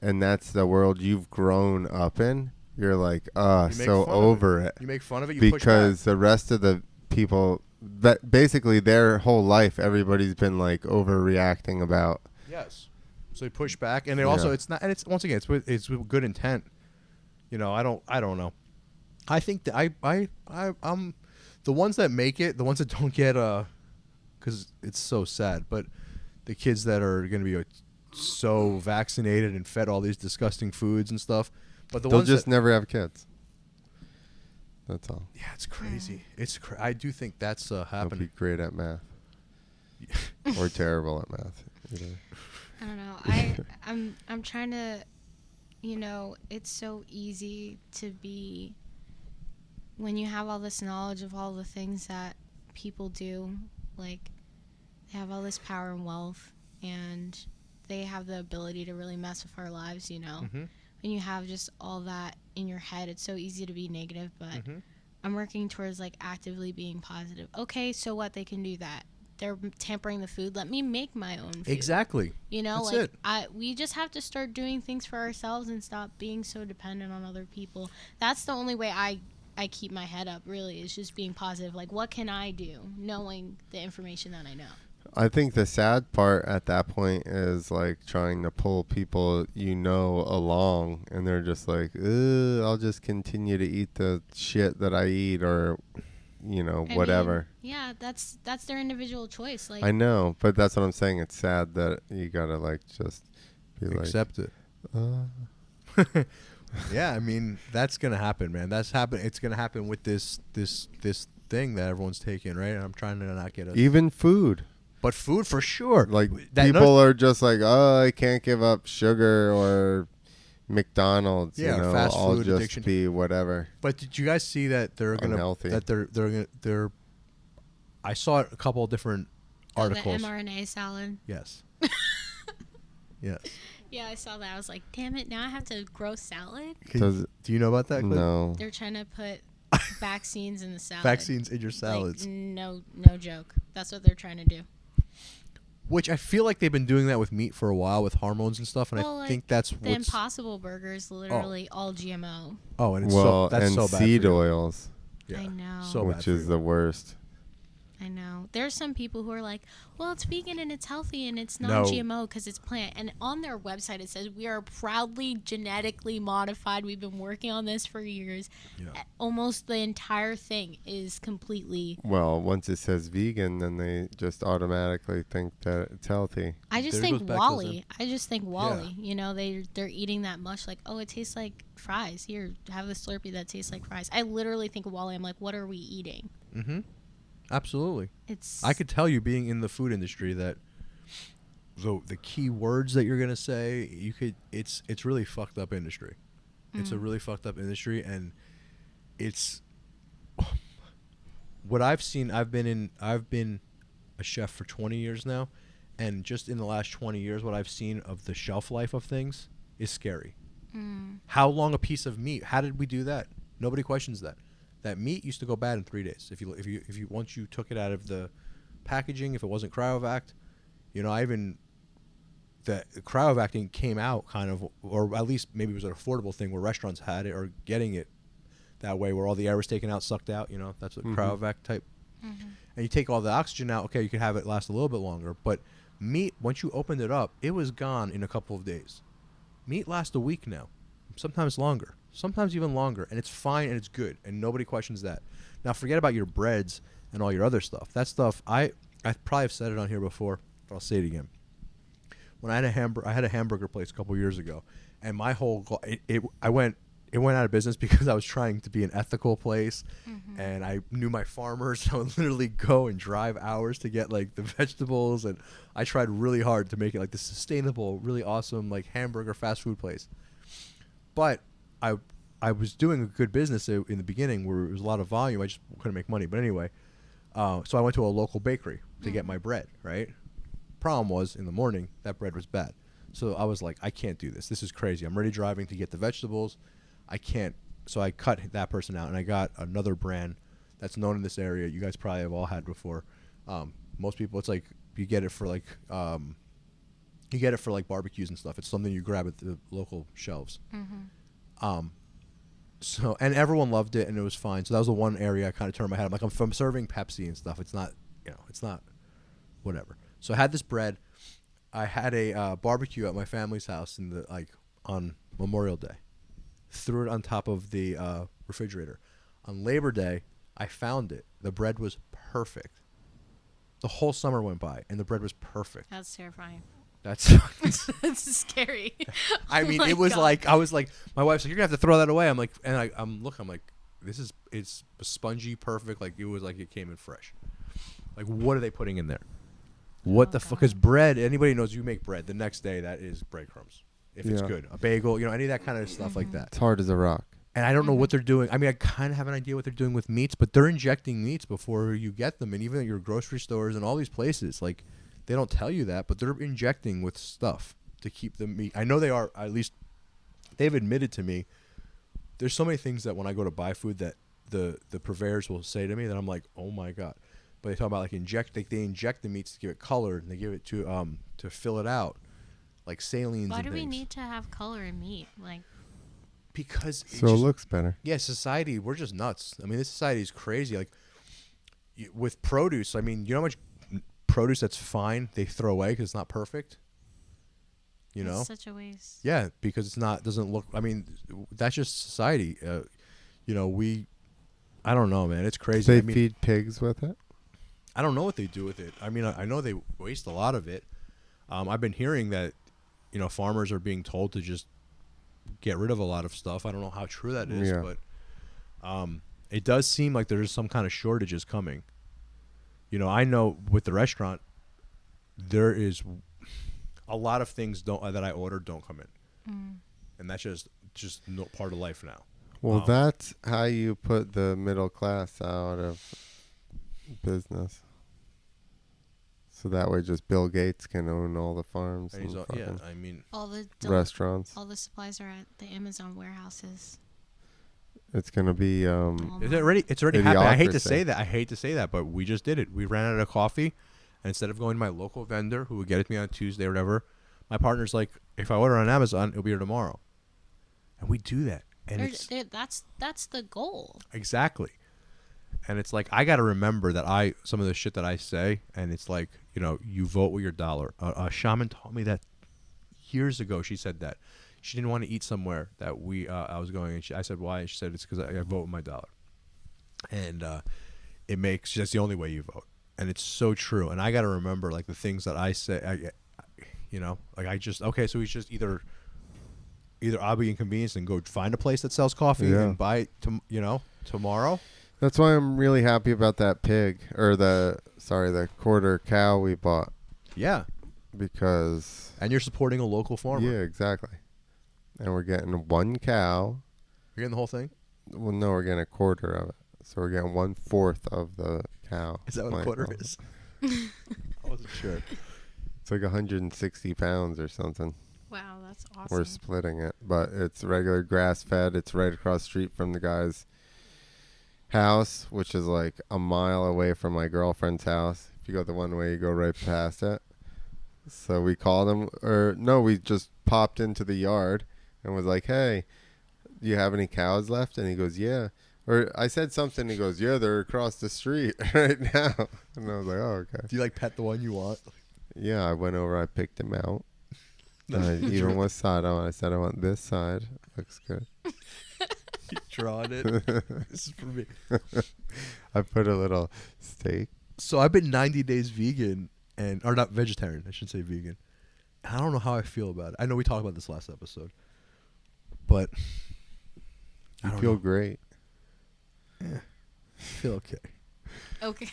and that's the world you've grown up in, you're like, You make so fun of over it. You make fun of it. You push Because back. the rest of the people, that basically their whole life, everybody's been like overreacting about. Yes. So they push back, and they Yeah. also it's not, and it's once again it's with good intent. You know, I don't know. I think that I'm the ones that make it, the ones that don't get because it's so sad, but the kids that are going to be so vaccinated and fed all these disgusting foods and stuff, but the They'll ones just that, never have kids. That's all. yeah, it's crazy. I do think that's Hope you're happening. great at math. Or terrible at math. Either. I don't know. I'm trying to, you know, it's so easy to be, when you have all this knowledge of all the things that people do, like they have all this power and wealth, and they have the ability to really mess with our lives, you know. Mm-hmm. When you have just all that in your head, it's so easy to be negative, but Mm-hmm. I'm working towards like actively being positive. Okay, so what? They can do that. They're tampering the food. Let me make my own food. Exactly. You know, That's like it. we just have to start doing things for ourselves and stop being so dependent on other people. That's the only way I keep my head up, really, is just being positive. Like, what can I do, knowing the information that I know? I think the sad part at that point is like trying to pull people along, and they're just like, I'll just continue to eat the shit that I eat, or whatever. Yeah, that's their individual choice. Like, I know, but that's what I'm saying. It's sad that you gotta like just be Accept it. like, Yeah, I mean that's gonna happen, man. That's happen. It's gonna happen with this thing that everyone's taking, right? I'm trying to not get even food. but food for sure. Like That people are just like, I can't give up sugar or McDonald's. Yeah, fast I'll food just addiction. be whatever. But did you guys see that they're gonna Unhealthy. that they're I saw a couple of different articles. the mRNA salad. Yes. Yes. Yeah, I saw that. I was like, damn it, now I have to grow salad? Does it- Do you know about that? Clint? No. They're trying to put vaccines in the salad. Vaccines in your salads. Like, no joke. That's what they're trying to do. Which I feel like they've been doing that with meat for a while with hormones and stuff, and Well, I like, think that's The what's Impossible Burger is literally all GMO. and it's Well, that's and so bad seed for you. oils, Yeah. I know. So bad which for is you. the worst. I know. There's some people who are like, well, it's vegan and it's healthy and it's No. non-GMO because it's plant. And on their website it says, we are proudly genetically modified. We've been working on this for years. Yeah. Almost the entire thing is completely... Well, once it says vegan, then they just automatically think that it's healthy. I just There think goes back to Wally. I just think Wally. You know, they're eating that much. Like, oh, it tastes like fries. Here, have the Slurpee that tastes like fries. I literally think of Wally. I'm like, what are we eating? Mm-hmm. Absolutely. It's... I could tell you, being in the food industry, that the key words that you're gonna say, it's really fucked up industry. It's a really fucked up industry, and it's what I've seen. I've been a chef for 20 years now, and just in the last 20 years, what I've seen of the shelf life of things is scary. How long a piece of meat? How did we do that? Nobody questions that. That meat used to go bad in 3 days. If you once you took it out of the packaging if it wasn't cryovac. You know, the cryovacing came out kind of, or at least maybe it was an affordable thing where restaurants had it or getting it that way, where all the air was taken out, sucked out. You know, that's what cryovac type. And you take all the oxygen out. Okay, you could have it last a little bit longer. But meat, once you opened it up, it was gone in a couple of days. Meat lasts a week now, sometimes longer, sometimes even longer, and it's fine and it's good, and nobody questions that. Now, forget about your breads and all your other stuff. That stuff, I probably have said it on here before, but I'll say it again. When I had a hamburger place a couple years ago, and my whole it went out of business because I was trying to be an ethical place, and I knew my farmers. So I would literally go and drive hours to get like the vegetables, and I tried really hard to make it like the sustainable, really awesome like hamburger fast food place. But I was doing a good business in the beginning where it was a lot of volume. I just couldn't make money. But anyway, so I went to a local bakery to get my bread, right? Problem was, in the morning, that bread was bad. So I was like, I can't do this. This is crazy. I'm already driving to get the vegetables. I can't. So I cut that person out, and I got another brand that's known in this area. You guys probably have all had before. Most people, it's like you get it for like barbecues and stuff. It's something you grab at the local shelves. So, and everyone loved it, and it was fine. So that was the one area I kind of turned my head. I'm like, I'm serving Pepsi and stuff. It's not, it's not whatever. So I had this bread. I had a barbecue at my family's house on Memorial Day. Threw it on top of the refrigerator. On Labor Day, I found it. The bread was perfect. The whole summer went by, and the bread was perfect. That's terrifying. That's scary. I mean, my it was God. like, I was like, my wife's like, you're gonna have to throw that away. I'm like, and I'm like, it's spongy, perfect. Like, it was like it came in fresh. Like, what are they putting in there? What the fuck is bread? Anybody knows you make bread. The next day, that is breadcrumbs. If it's good. A bagel, any of that kind of stuff like that. It's hard as a rock. And I don't know what they're doing. I mean, I kind of have an idea what they're doing with meats, but they're injecting meats before you get them. And even at your grocery stores and all these places, like, they don't tell you that, but they're injecting with stuff to keep the meat. I know they are, at least they've admitted to me. There's so many things that when I go to buy food that the purveyors will say to me that I'm like, oh my God. But they talk about like they inject the meats to give it color, and they give it to fill it out, like salines. Why and do we things. need to have color in meat? Like, because So it looks better. Yeah, society, we're just nuts. I mean, this society is crazy. Like with produce, I mean, you know how much produce that's fine they throw away because it's not perfect. it's such a waste. Yeah, because doesn't look. I mean, that's just society. I don't know, man. It's crazy. They feed pigs with it. I don't know what they do with it. I mean, I know they waste a lot of it. I've been hearing that, farmers are being told to just get rid of a lot of stuff. I don't know how true that is, but it does seem like there's some kind of shortages coming. I know with the restaurant, there is a lot of things that I ordered don't come in, and that's just no part of life now. Well, that's how you put the middle class out of business. So that way, just Bill Gates can own all the farms and I mean, All the restaurants. All the supplies are at the Amazon warehouses. It's gonna be. it's already happening. I hate to say that, but we just did it. We ran out of coffee, and instead of going to my local vendor who would get it to me on Tuesday or whatever, my partner's like, if I order on Amazon, it'll be here tomorrow, and we do that. And that's the goal. Exactly. And it's like, I got to remember that some of the shit that I say, and it's like, you vote with your dollar. A shaman taught me that years ago. She said that she didn't want to eat somewhere that I was going, and I said, why? And she said, it's because I vote with my dollar. And that's the only way you vote. And it's so true. And I got to remember, like, the things that I say, so we just either I'll be inconvenienced and go find a place that sells coffee and buy it tomorrow. That's why I'm really happy about that pig, or the quarter cow we bought. Yeah. And you're supporting a local farmer. Yeah, exactly. And we're getting one cow. You're getting the whole thing? Well, no, we're getting a quarter of it. So we're getting 1/4 of the cow. Is that what a quarter is? I wasn't sure. It's like 160 pounds or something. Wow, that's awesome. We're splitting it, but it's regular grass fed. It's right across the street from the guy's house, which is like a mile away from my girlfriend's house. If If you go the one way, you go right past it. So we called him, or no, we just popped into the yard and was like, "Hey, do you have any cows left?" And he goes, "Yeah." Or I said something. He goes, "Yeah, they're across the street right now." And I was like, "Oh, okay." Do you like pet the one you want? Yeah, I went over. I picked him out. Even what side I want. I said I want this side. Looks good. You drawing it. This is for me. I put a little steak. So I've been 90 days vegan or not vegetarian. I should say vegan. And I don't know how I feel about it. I know we talked about this last episode, but You feel great. I feel okay. Okay.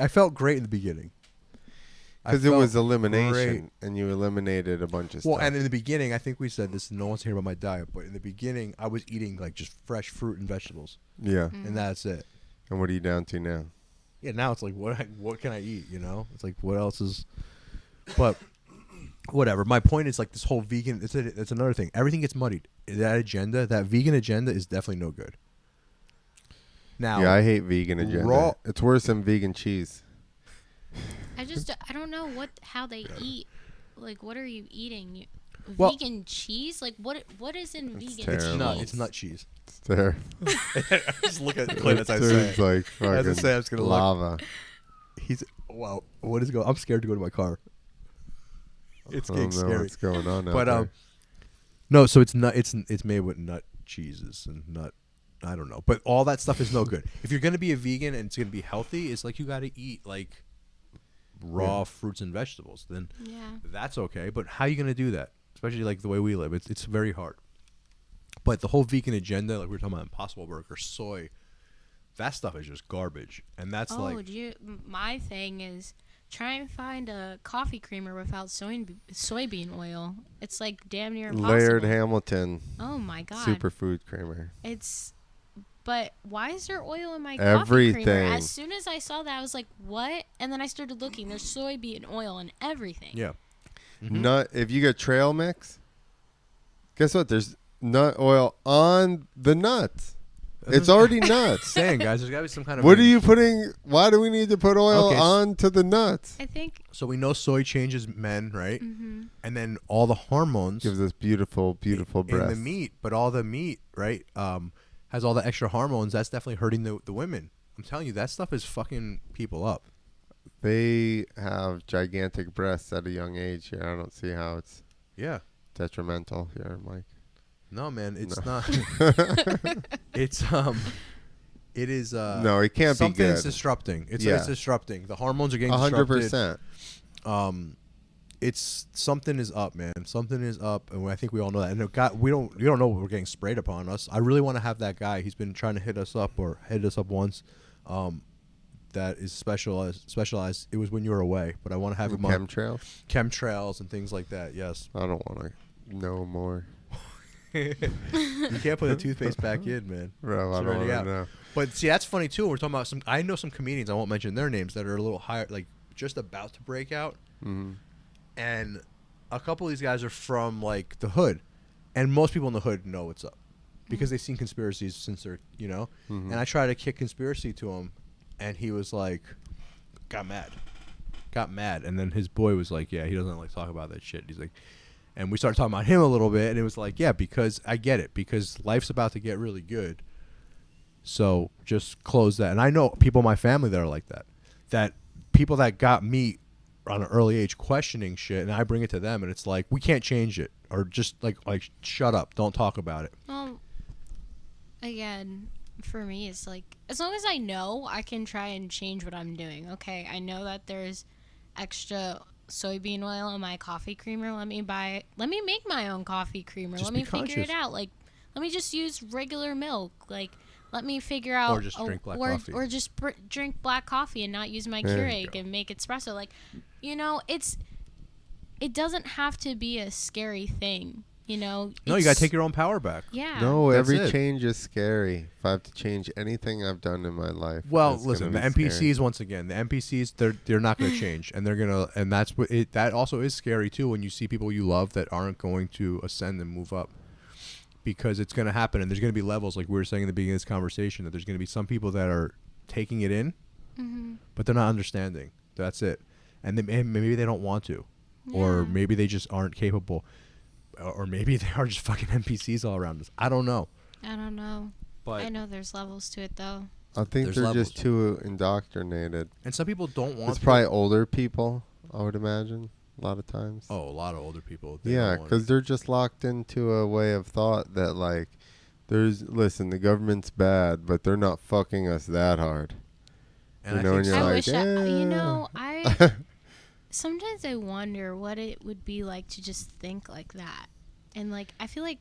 I felt great in the beginning. Because it was great. elimination, and you eliminated a bunch of stuff. Well, and in the beginning, I think we said this. No one's hearing about my diet, but in the beginning, I was eating like just fresh fruit and vegetables, yeah. and that's it. And what are you down to now? Yeah, now it's like what can I eat? You know, it's like what else is? But whatever. My point is like this whole vegan. It's another thing. Everything gets muddied. That vegan agenda is definitely no good. Now, Yeah, I hate vegan agenda. It's worse than vegan cheese. I don't know how they eat. Like, what are you eating? Well- Vegan cheese? Like, what is in vegan terrible. cheese? it's nut cheese. It's there. Just look at Clint as I say It's it. like As I fucking say, I'm just gonna look. lava. He's wow. What is going? I'm scared to go to my car. It's I getting don't know scary. what's going on out But there. no. So it's nut. It's made with nut cheeses and nut. I don't know. But all that stuff is no good. If you're gonna be a vegan and it's gonna be healthy, it's like you got to eat like raw fruits and vegetables. Then that's okay. But how are you gonna do that? Especially like the way we live, it's very hard. But the whole vegan agenda, like we were talking about Impossible Burger, soy, that stuff is just garbage. And that's My thing is try and find a coffee creamer without soybean oil. It's like damn near impossible. Laird Hamilton Oh my god. superfood creamer. But why is there oil in my Everything. coffee creamer? As soon as I saw that, I was like, what? And then I started looking. There's soybean oil in everything. yeah. Nut. If you get trail mix, guess what? There's nut oil on the nuts. It's already nuts. Saying, guys, there's got to be some kind of. What are you putting? Why do we need to put oil Okay, onto the nuts? I think. So we know soy changes men, right? And then all the hormones Gives us beautiful, beautiful in breasts. the meat, but all the meat, right, has all the extra hormones. That's definitely hurting the women. I'm telling you, that stuff is fucking people up. They have gigantic breasts at a young age here. I don't see how it's Yeah. detrimental here, Mike. No, man, it's not. It's it is. No, it can't be something's good. disrupting. It's Yeah. disrupting. The hormones are getting disrupted. 100%. It's something is up, man. Something is up, and I think we all know that. And we don't know what we're getting sprayed upon us. I really want to have that guy. He's been trying to hit us up once. That is specialized. It was when you were away, but I want to have him on chemtrails and things like that. Yes. I don't want to know more. You can't put the toothpaste back in, man. Bro, I It's don't already want to out. know. But see, that's funny too. We're talking about I know some comedians. I won't mention their names that are a little higher, like just about to break out. Mm-hmm. And a couple of these guys are from like the hood, and most people in the hood know what's up because they've seen conspiracies since they're And I tried to kick conspiracy to him, and he was like, got mad, and then his boy was like, yeah, he doesn't like talk about that shit. He's like, and we started talking about him a little bit, and it was like, yeah, because I get it, because life's about to get really good, so just close that. And I know people in my family that are like that people that got me on an early age questioning shit, and I bring it to them, and it's like, we can't change it, or just like shut up, don't talk about it. Well, again, for me, it's like, as long as I know, I can try and change what I'm doing. Okay, I know that there's extra soybean oil in my coffee creamer. Let me make my own coffee creamer. Just Let me be figure it conscious. out. Like, let me just use regular milk. Like, let me figure out, Or just drink black coffee. or just drink black coffee and not use my There you Keurig and make espresso. Like, it doesn't have to be a scary thing. No, you gotta take your own power back. Yeah. No, That's every it. change is scary. If I have to change anything I've done in my life. Well, it's listen, the gonna be NPCs scary. once again, the NPCs they're not going to change, and and that's what that also is scary too when you see people you love that aren't going to ascend and move up, because it's going to happen, and there's going to be levels, like we were saying in the beginning of this conversation, that there's going to be some people that are taking it in, but they're not understanding. That's it. And maybe they don't want to, or maybe they just aren't capable, or maybe they are just fucking NPCs all around us. I don't know. But I know there's levels to it though. I think they're just too indoctrinated. And some people don't want It's probably older people, I would imagine, a lot of times. Oh, a lot of older people. Yeah, because they're just locked into a way of thought that, like, listen, the government's bad, but they're not fucking us that hard. And you know, and you're I like, wish I sometimes I wonder what it would be like to just think like that. And, like, I feel like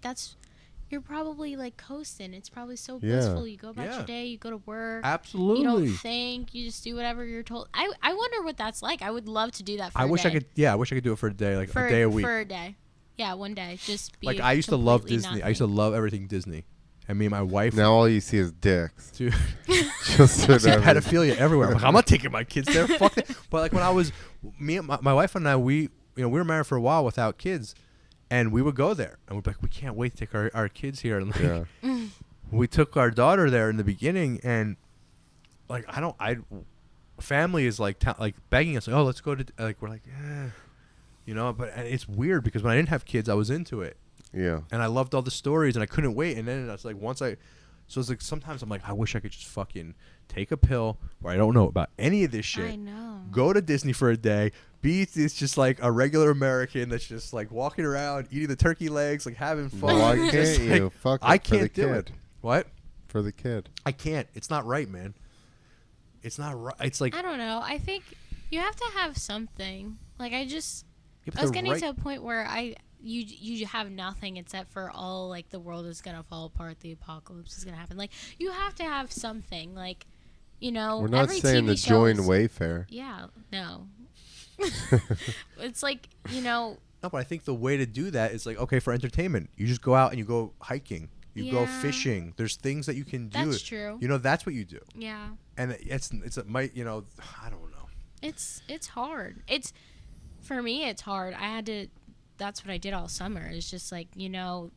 you're probably, like, coasting. It's probably so blissful. You go about your day, you go to work. Absolutely. You don't think. You just do whatever you're told. I wonder what that's like. I would love to do that for a day. I wish I could do it for a day, like a day a week. For a day. Yeah, one day. Just be like, I used to love Disney. Nothing. I used to love everything Disney. And me and my wife. Now all you see is dicks. Dude. Just I see pedophilia everywhere. I'm like, I'm not taking my kids there. Fuck it. But, like, when I was, me and my wife and I, we were married for a while without kids. And we would go there, and we'd be like, we can't wait to take our kids here. And, like, we took our daughter there in the beginning, and, like, family is, like, begging us, like, oh, let's go to, like, we're like, you know, but it's weird because when I didn't have kids, I was into it. Yeah. And I loved all the stories, and I couldn't wait. And then it's like, so it's like, sometimes I'm like, I wish I could just fucking take a pill where I don't know about any of this shit. I know. Go to Disney for a day. It's just like a regular American that's just like walking around, eating the turkey legs, like having fun. Well, why can't you? Fuck it I for the can't do it. kid. What? For the kid. I can't. It's not right, man. It's not right. It's like, I don't know. I think you have to have something. Like, I was getting to a point where you have nothing except for all, like, the world is gonna fall apart, the apocalypse is gonna happen. Like, you have to have something. Like, you know, we're not every saying TV to show join is, Wayfair. Yeah, no. It's like, you know. No, but I think the way to do that is like, okay, for entertainment, you just go out and you go hiking, you go fishing. There's things that you can do. That's true. You know, that's what you do. Yeah. And it might, you know, I don't know. It's hard. For me, it's hard. That's what I did all summer. It's just like, you know,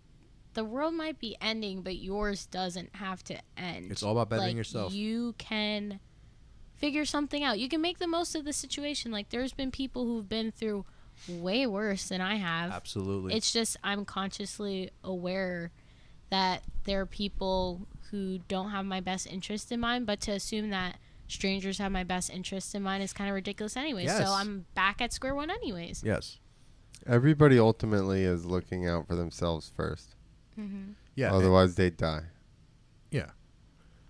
the world might be ending, but yours doesn't have to end. It's all about bettering yourself. You can figure something out. You can make the most of the situation. Like, there's been people who've been through way worse than I have. Absolutely. It's just I'm consciously aware that there are people who don't have my best interest in mind, but to assume that strangers have my best interest in mind is kind of ridiculous anyway. Yes. So I'm back at square one anyways. Yes. Everybody ultimately is looking out for themselves first. Mm-hmm. Yeah. Otherwise, they'd die. Yeah.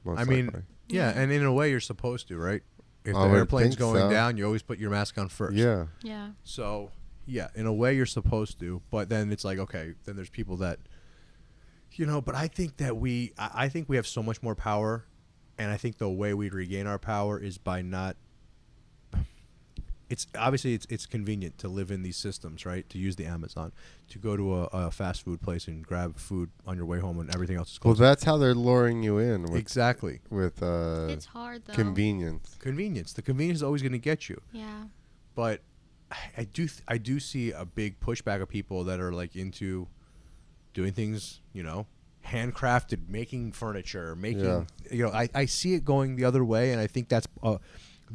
Most I mean, likely. yeah, and in a way, you're supposed to, right? If I the would airplane's think going so. down, you always put your mask on first. Yeah. Yeah. So, yeah, in a way, you're supposed to. But then it's like, okay, then there's people that, you know. But I think that I think we have so much more power, and I think the way we'd regain our power is by not. It's obviously it's convenient to live in these systems, right? To use the Amazon, to go to a fast food place and grab food on your way home, and everything else is Well, closed. that's how they're luring you in. With, Exactly. With It's hard though. convenience. Convenience. The convenience is always going to get you. Yeah. But I do see a big pushback of people that are like into doing things, you know, handcrafted, making furniture, making, you know, I see it going the other way, and I think that's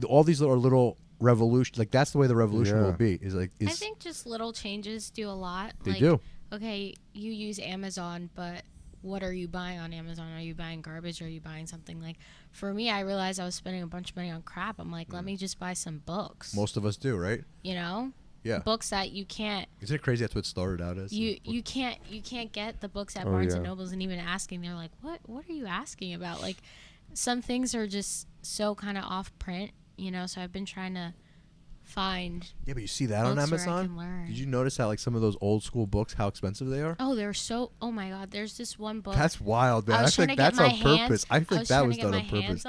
all these little revolution, like that's the way the revolution will be. I think just little changes do a lot. They like, do. Okay, you use Amazon, but what are you buying on Amazon? Are you buying garbage? Or are you buying something? Like, for me, I realized I was spending a bunch of money on crap. I'm like, let me just buy some books. Most of us do, right? You know? Yeah. Books that you can't. Isn't it crazy that's what it started out as? You can't get the books at Barnes and Nobles, and even asking, they're like, what are you asking about? Like, some things are just so kind of off print, you know. So I've been trying to find. Yeah, but you see that on books where I Amazon? can learn. Did you notice how like some of those old school books, how expensive they are? Oh, they're so. Oh my God, there's this one book. That's wild, man. I I was feel trying like to that's get on my purpose. I think that was done on purpose.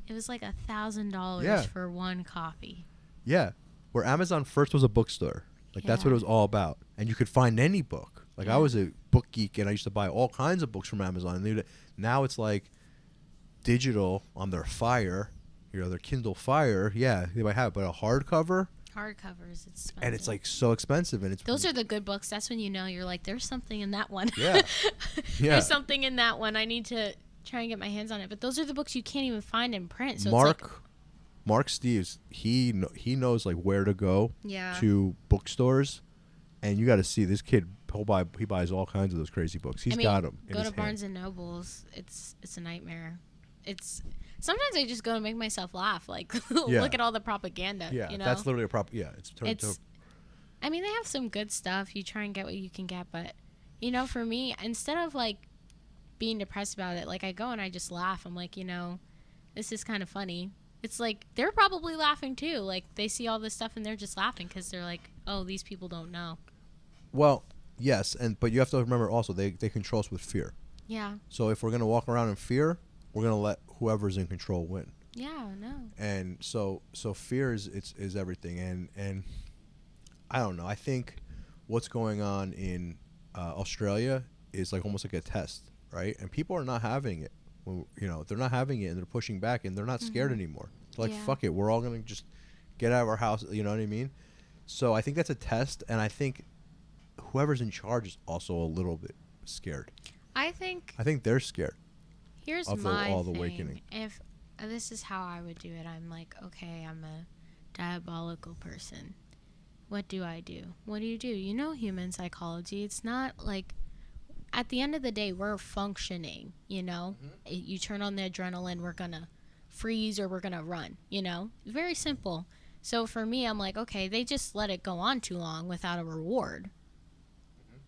It was like $1,000 Yeah. for one copy. Yeah, where Amazon first was a bookstore. Like that's what it was all about, and you could find any book. Like I was a book geek, and I used to buy all kinds of books from Amazon. And now it's like digital on their Fire, you know, their Kindle Fire. Yeah, they might have, but a hardcover. Hardcovers, it's expensive. And it's like so expensive, and it's those are the good books. That's when you know you're like, there's something in that one. Yeah. There's something in that one. I need to try and get my hands on it. But those are the books you can't even find in print. So Mark, it's like, Mark Steves, he knows like where to go Yeah. to bookstores, and you got to see this kid. He buys all kinds of those crazy books. He's got them. Go to Barnes and Nobles. It's a nightmare. It's sometimes I just go to make myself laugh. Like look at all the propaganda. Yeah, you know? that's literally It's. I mean, they have some good stuff. You try and get what you can get, but for me, instead of like being depressed about it, like I go and I just laugh. I'm like, this is kind of funny. It's like they're probably laughing too. Like they see all this stuff and they're just laughing because they're like, oh, these people don't know. Well, yes, but you have to remember also they control us with fear. Yeah. So if we're gonna walk around in fear, we're gonna let whoever's in control win. Yeah, no. And so fear is everything. And I don't know. I think what's going on in Australia is like almost like a test, right? And people are not having it. When, they're not having it, and they're pushing back, and they're not scared anymore. They're like, fuck it, we're all gonna just get out of our house. You know what I mean? So I think that's a test, and I think whoever's in charge is also a little bit scared. I think they're scared. Here's of my all the thing. awakening. If this is how I would do it, I'm like, okay, I'm a diabolical person. What do I do? What do? Human psychology. It's not like at the end of the day, we're functioning, You turn on the adrenaline, we're going to freeze or we're going to run, Very simple. So for me, I'm like, okay, they just let it go on too long without a reward.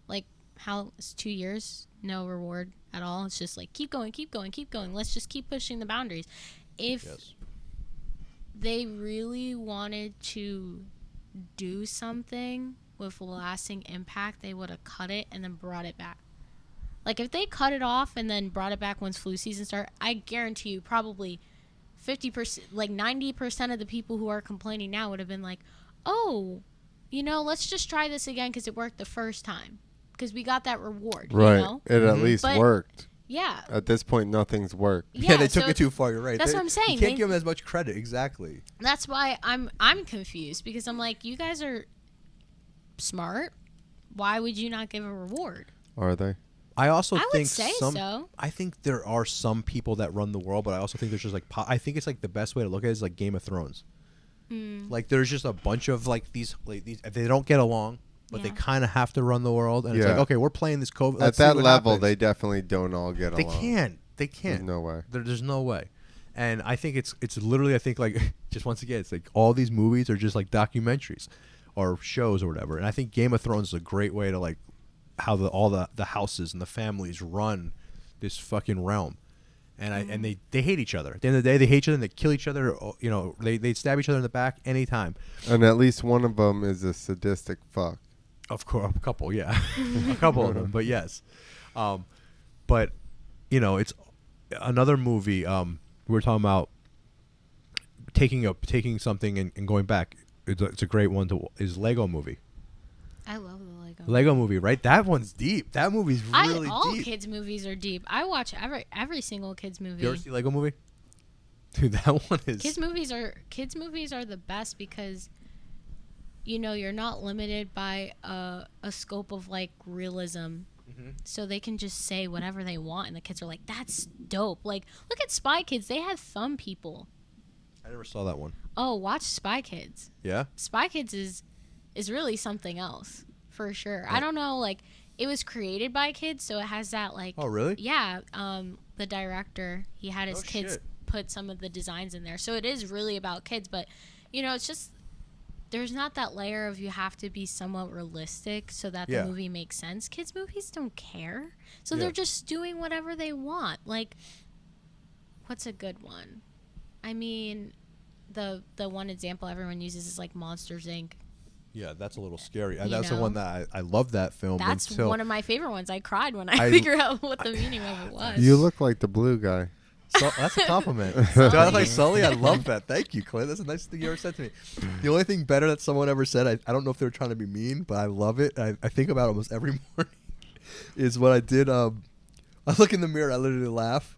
Like, how it's 2 years, no reward at all. It's just like, keep going, keep going, keep going. Let's just keep pushing the boundaries. If they really wanted to do something with lasting impact, they would have cut it and then brought it back. Like if they cut it off and then brought it back once flu season started, I guarantee you probably 50%, like 90% of the people who are complaining now would have been like, oh, let's just try this again because it worked the first time because we got that reward. Right. It at least worked. Yeah. At this point, nothing's worked. Yeah, they took it too far. You're right. That's what I'm saying. You can't give them as much credit. Exactly. That's why I'm confused because I'm like, you guys are smart. Why would you not give a reward? Are they? I also would think say so. I think there are some people that run the world, but I also think there's just like I think it's like the best way to look at it is like Game of Thrones. Like there's just a bunch of like these they don't get along, but they kind of have to run the world, and it's like, okay, we're playing this COVID. At that level, they definitely don't all get along. They can't. There's no way. There's no way. And I think it's literally, I think like just once again, it's like all these movies are just like documentaries or shows or whatever. And I think Game of Thrones is a great way to like how all the houses and the families run this fucking realm. And they hate each other. At the end of the day, they hate each other and they kill each other. They stab each other in the back anytime. And at least one of them is a sadistic fuck. Of course, a couple, yeah. A couple of them, but yes. But, it's another movie. We were talking about taking something and going back. It's a great one is Lego Movie. I love the Lego Movie, right? That one's deep. That movie's really all deep. kids' movies are deep. I watch every single kids' movie. You ever see Lego Movie? Dude, that one is... Kids' movies are the best because, you're not limited by a scope of, like, realism. Mm-hmm. So they can just say whatever they want, and the kids are like, that's dope. Like, look at Spy Kids. They had thumb people. I never saw that one. Oh, watch Spy Kids. Yeah? Spy Kids is really something else, for sure. Yeah. I don't know, like, it was created by kids, so it has that, like... Oh, really? Yeah. The director, he had his kids put some of the designs in there. So it is really about kids, but, it's just... There's not that layer of you have to be somewhat realistic so that the movie makes sense. Kids' movies don't care. So they're just doing whatever they want. Like, what's a good one? I mean, the one example everyone uses is, like, Monsters, Inc. Yeah, that's a little scary. That's the one that I love that film. That's one of my favorite ones. I cried when I figured out what the meaning of it was. You look like the blue guy. So, that's a compliment. Do I look like Sully? I love that. Thank you, Clint. That's the nicest thing you ever said to me. The only thing better that someone ever said, I don't know if they were trying to be mean, but I love it. I think about it almost every morning, is when I did, I look in the mirror, I literally laugh.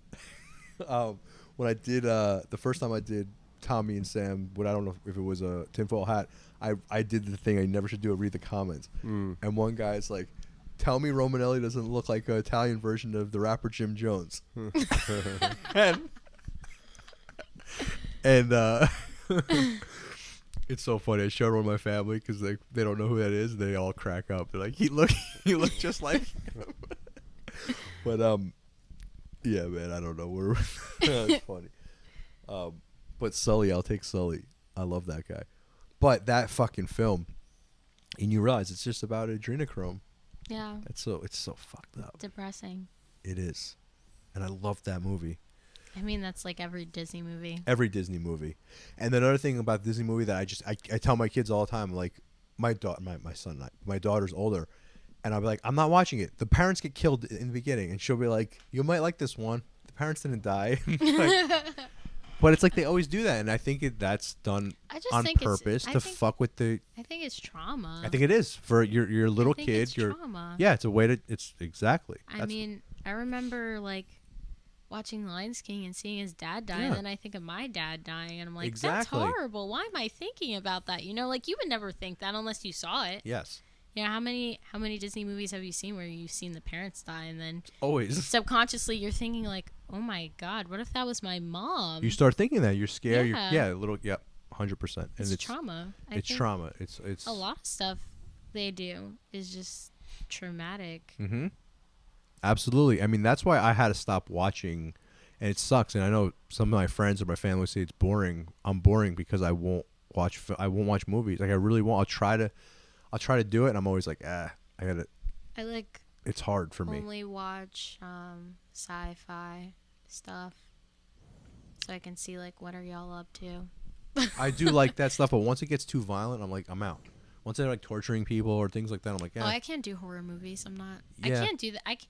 When I did, the first time I did Tommy and Sam, I don't know if it was a tinfoil hat, I did the thing I never should do, read the comments. And one guy's like, tell me Romanelli doesn't look like an Italian version of the rapper Jim Jones. and It's so funny. I showed one of my family because they don't know who that is. They all crack up. They're like, he look just like him. But yeah, man, I don't know. That's funny. But Sully, I'll take Sully. I love that guy. But that fucking film, and you realize it's just about adrenochrome. Yeah. It's so fucked up. Depressing. It is, and I love that movie. I mean, that's like every Disney movie. Every Disney movie. And another thing about Disney movie that I tell my kids all the time, like my son, my daughter's older, and I'll be like, I'm not watching it. The parents get killed in the beginning, and she'll be like, you might like this one. The parents didn't die. But it's like they always do that, and I think that's done on purpose to fuck with the. I think it's trauma. I think it is for your little kid. It's trauma. Yeah, it's a way to. It's exactly. I mean, I remember like watching Lion King and seeing his dad die, and then I think of my dad dying, and I'm like, that's horrible. Why am I thinking about that? You know, like you would never think that unless you saw it. Yes. You know, how many Disney movies have you seen where you've seen the parents die, and then always subconsciously you're thinking like, oh my God, what if that was my mom? You start thinking that you're scared. Yeah. 100%. And it's trauma. It's trauma. It's a lot of stuff they do is just traumatic. Mm-hmm. Absolutely. I mean, that's why I had to stop watching, and it sucks. And I know some of my friends or my family say it's boring. I'm boring because I won't watch movies. Like I really won't. I'll try to do it, and I'm always like, I gotta. I like. It's hard for me. Only watch sci-fi stuff, so I can see like what are y'all up to. I do like that stuff, but once it gets too violent, I'm out. Once they're like torturing people or things like that, I'm like, Oh, I can't do horror movies. I'm not. Yeah. I can't do that.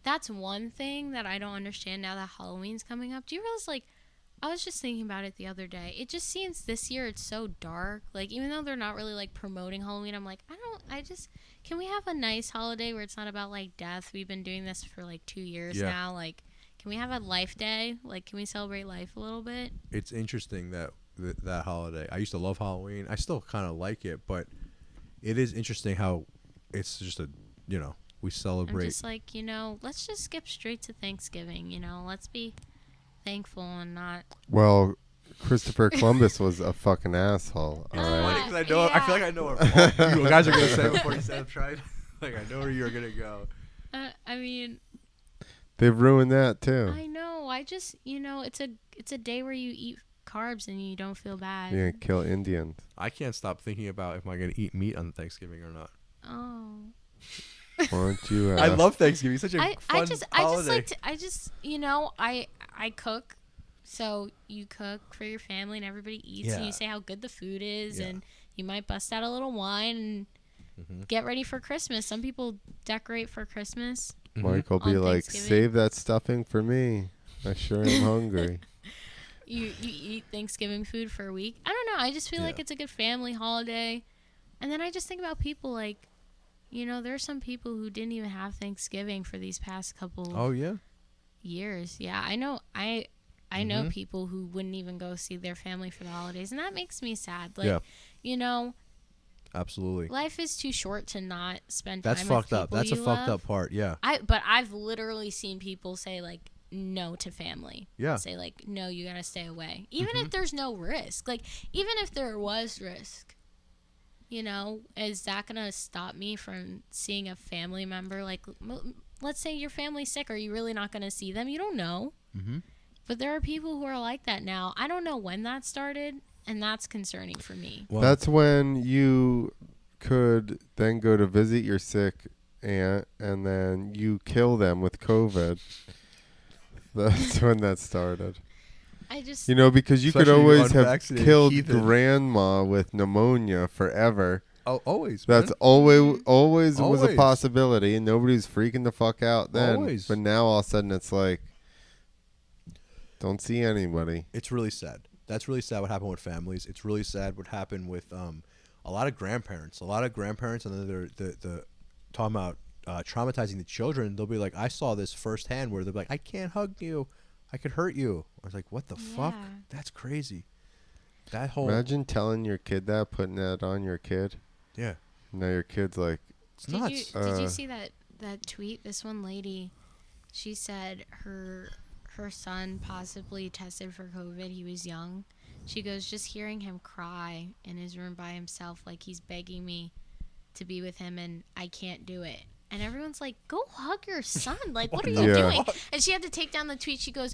That's one thing that I don't understand now that Halloween's coming up. Do you realize like? I was just thinking about it the other day. It just seems this year it's so dark. Like, even though they're not really, like, promoting Halloween, I'm like, can we have a nice holiday where it's not about, like, death? We've been doing this for, like, 2 years now. Like, can we have a life day? Like, can we celebrate life a little bit? It's interesting that holiday. I used to love Halloween. I still kind of like it, but it is interesting how it's just we celebrate. I'm just like, let's just skip straight to Thanksgiving, let's be thankful and not. Well, Christopher Columbus was a fucking asshole. All right. I know. I feel like I know what you guys are gonna say before you say I'm trying. Like I know where you're gonna go. I mean, they've ruined that too. I know. I just it's a day where you eat carbs and you don't feel bad. Yeah, kill Indians. I can't stop thinking about if I'm gonna eat meat on Thanksgiving or not. Oh. Why don't you? I love Thanksgiving. It's such a fun holiday. I cook, so you cook for your family and everybody eats, and you say how good the food is, and you might bust out a little wine and get ready for Christmas. Some people decorate for Christmas. Mike will be like, save that stuffing for me. I sure am hungry. You eat Thanksgiving food for a week. I don't know. I just feel like it's a good family holiday. And then I just think about people like, there are some people who didn't even have Thanksgiving for these past couple years. Yeah, I know. I know people who wouldn't even go see their family for the holidays, and that makes me sad. Like, absolutely. Life is too short to not spend time with people. That's fucked up. That's a fucked up part. Yeah. But I've literally seen people say like no to family. Yeah. Say like, no, you gotta stay away, even if there's no risk. Like, even if there was risk. Is that going to stop me from seeing a family member? Like, let's say your family's sick. Are you really not going to see them? You don't know. Mm-hmm. But there are people who are like that now. I don't know when that started, and that's concerning for me. Well, that's when you could then go to visit your sick aunt, and then you kill them with COVID. That's when that started. I just because you could always have killed grandma with pneumonia forever. Oh, always. That's always was a possibility, and nobody's freaking the fuck out then. Always. But now all of a sudden it's like, don't see anybody. It's really sad. That's really sad what happened with families. It's really sad what happened with a lot of grandparents. And then they're talking about traumatizing the children. They'll be like, I saw this firsthand where they'll be like, I can't hug you. I could hurt you. I was like, what the fuck? That's crazy. That whole Imagine telling your kid that, putting that on your kid. Yeah. Now your kid's like, it's nuts. Did you see that tweet? This one lady, she said her son possibly tested for COVID. He was young. She goes, just hearing him cry in his room by himself, like he's begging me to be with him, and I can't do it. And everyone's like, go hug your son. Like, what are you doing? And she had to take down the tweet. She goes,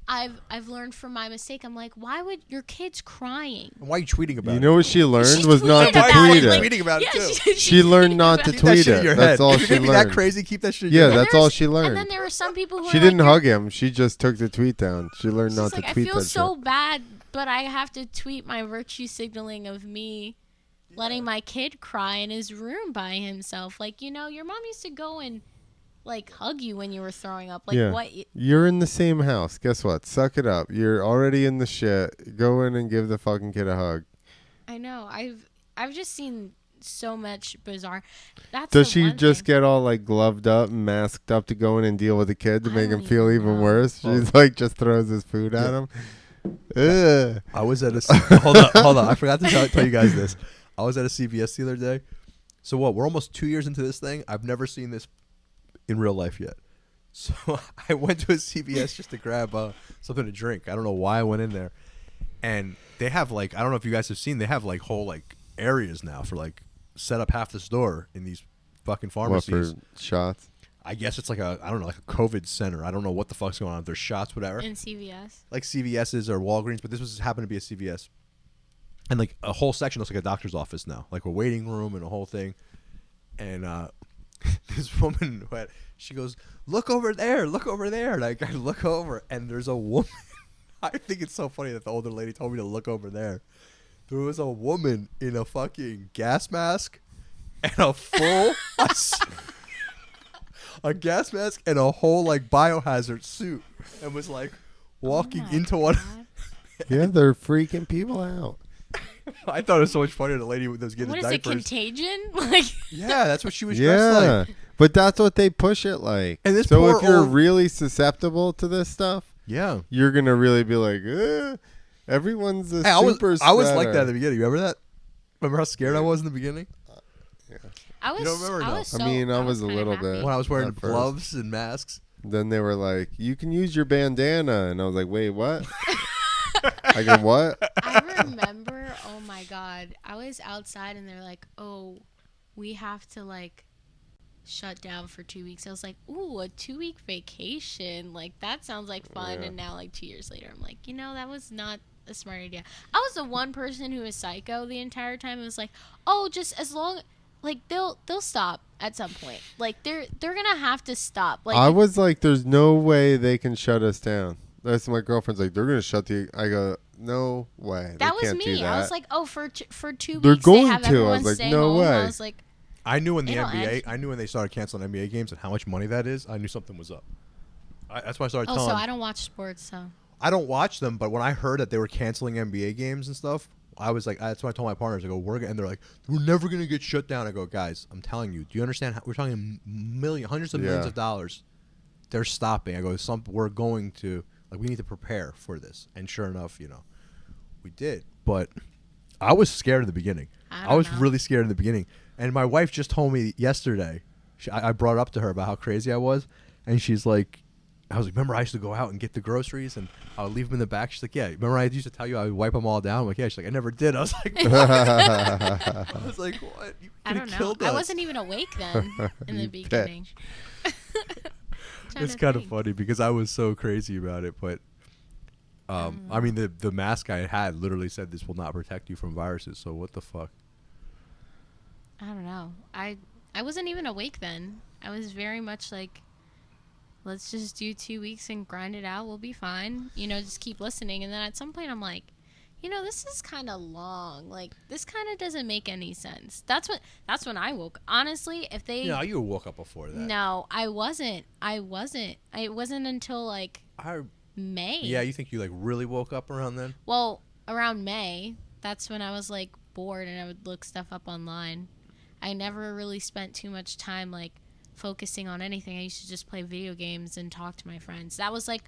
I've learned from my mistake. I'm like, why would your kid's crying? Why are you tweeting about it? You know what she learned She was not to tweeted about tweet it, it. like- Tweeting about it, too. She learned not to Keep that tweet shit in it. your That's head. all If she you're gonna be that learned. crazy, keep that shit in Yeah, your head. that's all she And then learned. there were some people who She were didn't like, hug him. She just took the tweet down. She learned she's not to like, I tweet feel that so shit. bad, but I have to tweet my virtue signaling of me letting my kid cry in his room by himself. Like, your mom used to go and like hug you when you were throwing up. Like, Yeah. what? You're in the same house. Guess what? Suck it up. You're already in the shit. Go in and give the fucking kid a hug. I know. I've just seen so much bizarre. That's Does the she one just thing. get all like gloved up and masked up to go in and deal with the kid to I make him don't feel even even know. worse? She's like just throws his food at him. Ugh. I was at a hold on. I forgot to tell you guys this. I was at a CVS the other day. So what? We're almost 2 years into this thing. I've never seen this in real life yet. So I went to a CVS just to grab something to drink. I don't know why I went in there, and they have like, I don't know if you guys have seen, they have like whole like areas now for like set up half the store in these fucking What, pharmacies. for shots? I guess it's like a, I don't know, like a COVID center. I don't know what the fuck's going on. If there's shots, whatever. In CVS. Like CVS's or Walgreens, but this was happened to be a CVS. And like a whole section looks like a doctor's office now, like a waiting room and a whole thing. And this woman, she goes, look over there. Like I look over, and there's a woman. I think it's so funny that the older lady told me to look over there. There was a woman in a fucking gas mask and a full a gas mask and a whole like biohazard suit, and was like walking my into one. God. Yeah, they're freaking people out. I thought it was so much funnier. The lady that was getting What the is it, diapers. Contagion? Like, Yeah, that's what she was dressed Yeah, like. but that's what they push it like. And this so poor if you're old- really susceptible to this stuff, Yeah. you're gonna really be like, everyone's a Hey, super I was like spreader. that at the beginning. Remember that? Remember how scared I was in the beginning? I was, don't remember, I no. was so, I mean, I was a kinda little happy. bit. When I was wearing At first. gloves and masks. Then they were like, you can use your bandana, and I was like, wait, what? I can what? I remember, oh my God, I was outside and they're like, oh, we have to like shut down for 2 weeks. I was like, ooh, a 2-week vacation. Like, that sounds like fun. Yeah. And now, like 2 years later, I'm like, that was not a smart idea. I was the one person who was psycho the entire time. It was like, oh, just as long, like they'll stop at some point. Like they're gonna have to stop. Like I was like, there's no way they can shut us down. That's my girlfriend's like, they're gonna shut the. I go, no way. that they was can't me. Do that. I was like, oh, for 2 They're weeks going they have to. I was everyone like, stay no home. way. I was like, I knew when the It'll NBA, end. I knew when they started canceling NBA games and how much money that is. I knew something was up. That's why I started oh, telling. so I don't watch sports, so. I don't watch them, but when I heard that they were canceling NBA games and stuff, I was like, that's why I told my partners, I go, and they're like, we're never gonna get shut down. I go, guys, I'm telling you, do you understand? We're talking hundreds of millions Yeah. of dollars. They're stopping. I go, we're going to, like, we need to prepare for this. And sure enough, we did. But I was scared in the beginning. I I was don't know. really scared in the beginning. And my wife just told me yesterday. I brought it up to her about how crazy I was, and she's like, I was like, remember I used to go out and get the groceries and I would leave them in the back. She's like, yeah, remember I used to tell you I would wipe them all down? I'm like, yeah. She's like, I never did. I was like, what? I was like, what? You I could don't have know. killed I us. wasn't even awake then in the You beginning. It's kind of funny because I was so crazy about it, but I mean the mask I had literally said this will not protect you from viruses. So what the fuck? I don't know. I wasn't even awake then. I was very much like, let's just do 2 weeks and grind it out. We'll be fine. Just keep listening. And then at some point I'm like, this is kind of long. Like, this kind of doesn't make any sense. That's when I woke. Honestly, if they... Yeah, you woke up before that. No, I wasn't. It wasn't until like May. Yeah, you think you like really woke up around then? Well, around May, that's when I was like bored and I would look stuff up online. I never really spent too much time like focusing on anything. I used to just play video games and talk to my friends. That was like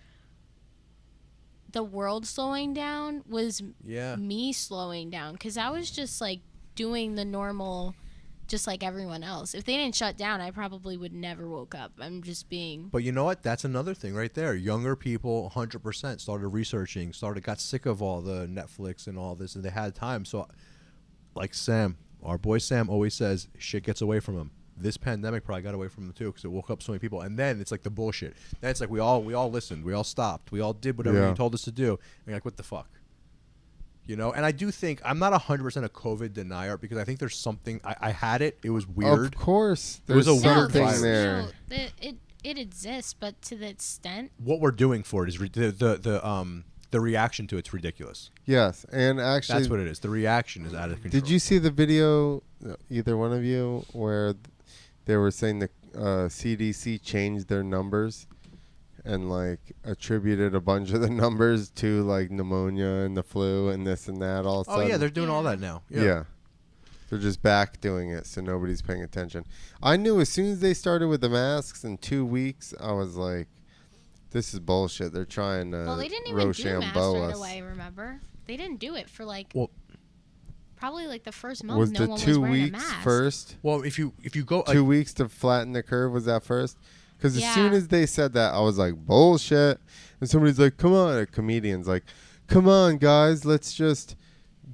the world slowing down was Yeah. me slowing down because I was just like doing the normal just like everyone else. If they didn't shut down, I probably would never woke up. I'm just being. But you know what? That's another thing right there. Younger people, 100%, started researching, got sick of all the Netflix and all this, and they had time. So, like Sam, our boy Sam always says, shit gets away from him. This pandemic probably got away from him too, because it woke up so many people. And then it's like the bullshit. Then it's like we all listened, we all stopped, we all did whatever you told us to do. And you're like, what the fuck? You know, and I do think I'm not 100% a COVID denier, because I think there's something. I had it. It was weird. Of course, It was there's a weird something virus. there. No, it exists, but to the extent. What we're doing for it is the reaction to it's ridiculous. Yes, and actually, That's what it is. The reaction is out of control. did you see the video, either one of you, where they were saying the CDC changed their numbers and like attributed a bunch of the numbers to like pneumonia and the flu and this and that all of a Oh sudden? yeah, they're doing all that now. Yeah. They're just back doing it, so nobody's paying attention. I knew as soon as they started with the masks in 2 weeks, I was like, this is bullshit. They're trying to Well, they didn't even do masks Rochambeau right us. away. Remember, they didn't do it for like probably like the first month. Was no the one 2 was wearing a weeks mask. first? Well, if you go 2 weeks to flatten the curve, was that first? Because as soon Yeah. as they said that, I was like, bullshit. And somebody's like, come on, a comedian's like, come on, guys, let's just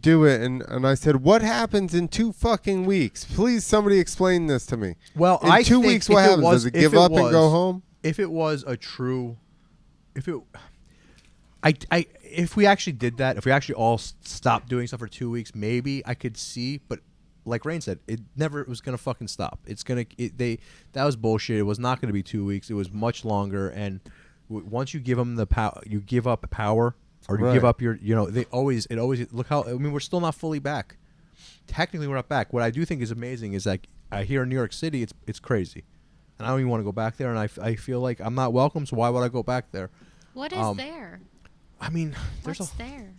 do it. And I said, what happens in 2 fucking weeks? Please, somebody explain this to me. well, In I 2 think weeks, if what it happens? was- Does it if give it up and go was- home? If it was a true, if we actually did that, if we actually all stopped doing stuff for 2 weeks, maybe I could see. But like Rain said, it never was gonna fucking stop. That was bullshit. It was not gonna be 2 weeks. It was much longer. And once you give them the power, you give up power, or you give Right. up your, it always look how. I mean, we're still not fully back. Technically, we're not back. What I do think is amazing is like here in New York City, it's crazy, and I don't even want to go back there. And I feel like I'm not welcome. So why would I go back there? What is there? I mean, there's What's there?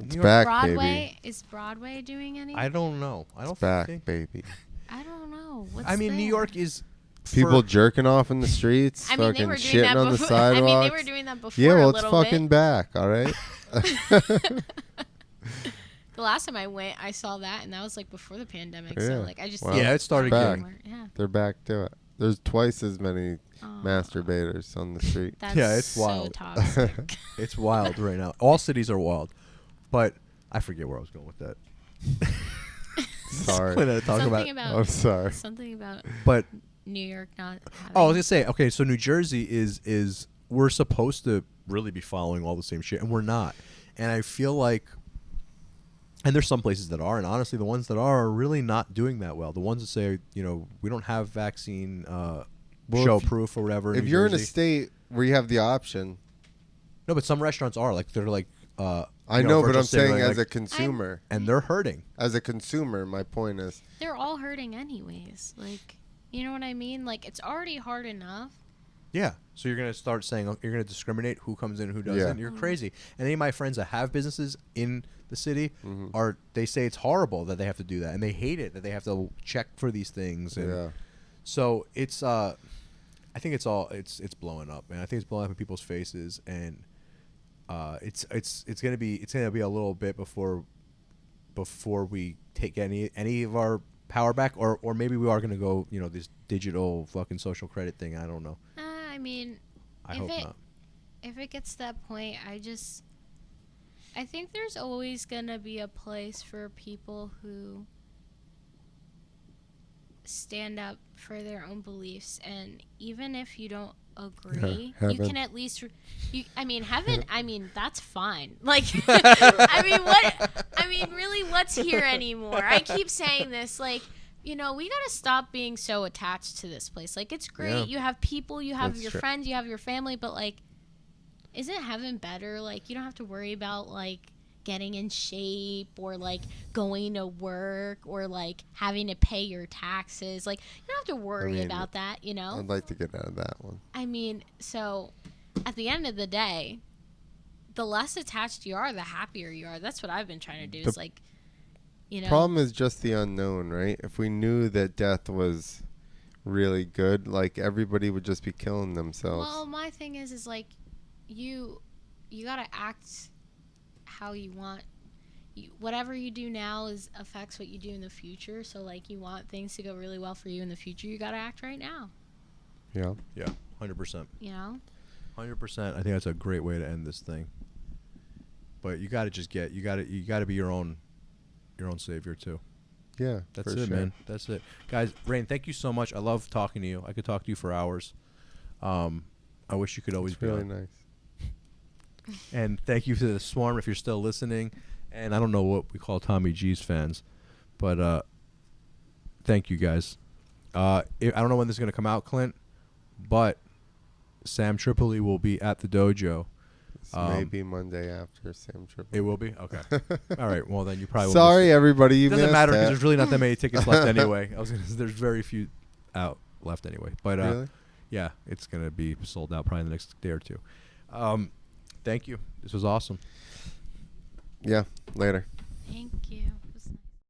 It's New York- back, Broadway baby. is Broadway doing anything? I don't know. I don't It's back, think. baby. I don't know. What's I mean, New there? York is People for- jerking off in the streets, I mean, they fucking were doing shitting that on the before. I sidewalks. mean, they were doing that before Yeah, well, a it's little fucking bit. back, all right? The last time I went, I saw that, and that was like before the pandemic. Yeah. So like, I just Well, Yeah, it started back. again. Yeah. They're back to it. There's twice as many Aw, masturbators on the street. That's Yeah, it's so wild. toxic. It's wild right now. All cities are wild, but I forget where I was going with that. Sorry. What did I talk Something about? I'm sorry. something about But New York not having. I was gonna say, okay, so New Jersey is we're supposed to really be following all the same shit, and we're not. And I feel like, and there's some places that are, and honestly, the ones that are really not doing that well. The ones that say, we don't have vaccine show proof or whatever. If New you're in a Jersey. state where you have the option, No, but some restaurants are like they're like. I know, but virtual I'm saying sitting, as like- a consumer, and they're hurting. as a consumer, my point is, They're all hurting anyways. Like, you know what I mean? Like, it's already hard enough. Yeah. So you're gonna start saying you're gonna discriminate who comes in and who doesn't. Yeah. You're crazy. And any of my friends that have businesses in the city Mm-hmm. they say it's horrible that they have to do that, and they hate it that they have to check for these things. And yeah. so it's I think it's blowing up, man. I think it's blowing up in people's faces, and it's gonna be a little bit before we take any of our power back, or maybe we are gonna go this digital fucking social credit thing. I don't know. I mean, I if hope it not. if it gets to that point, I think there's always gonna be a place for people who stand up for their own beliefs, and even if you don't agree, you heaven. can at least heaven. I mean, that's fine. Like, I mean, really, what's here anymore? I keep saying this, like, we gotta stop being so attached to this place. Like, it's great. Yeah. You have people, you have That's your true. friends, you have your family, but like, isn't heaven better? Like, you don't have to worry about like getting in shape or like going to work or like having to pay your taxes. Like, you don't have to worry about that, I'd like to get out of that one. I mean, so at the end of the day, the less attached you are, the happier you are. That's what I've been trying to do. Is like, Problem is just the unknown, right? If we knew that death was really good, like everybody would just be killing themselves. well, my thing is like, you gotta act how you want. whatever you do now affects what you do in the future. So like you want things to go really well for you in the future, you got to act right now. Yeah. Yeah, 100%. You know? 100%. I think that's a great way to end this thing. But you got to just you got to be your own savior too. Yeah, That's for it, sure. man. That's it. Guys, Rain, thank you so much. I love talking to you. I could talk to you for hours. I wish you could always It's be really on. nice. And thank you to the Swarm if you're still listening. And I don't know what we call Tommy G's fans, but thank you guys. I don't know when this is going to come out, Clint, but Sam Tripoli will be at the dojo. Maybe Monday after Sam Triple. It will be? Okay. All right. Well, then you probably will. Sorry, everybody. You It doesn't missed matter it. because there's really not that many tickets left anyway. There's very few out left anyway. But Really? yeah, it's going to be sold out probably in the next day or two. Thank you. This was awesome. Yeah. Later. Thank you.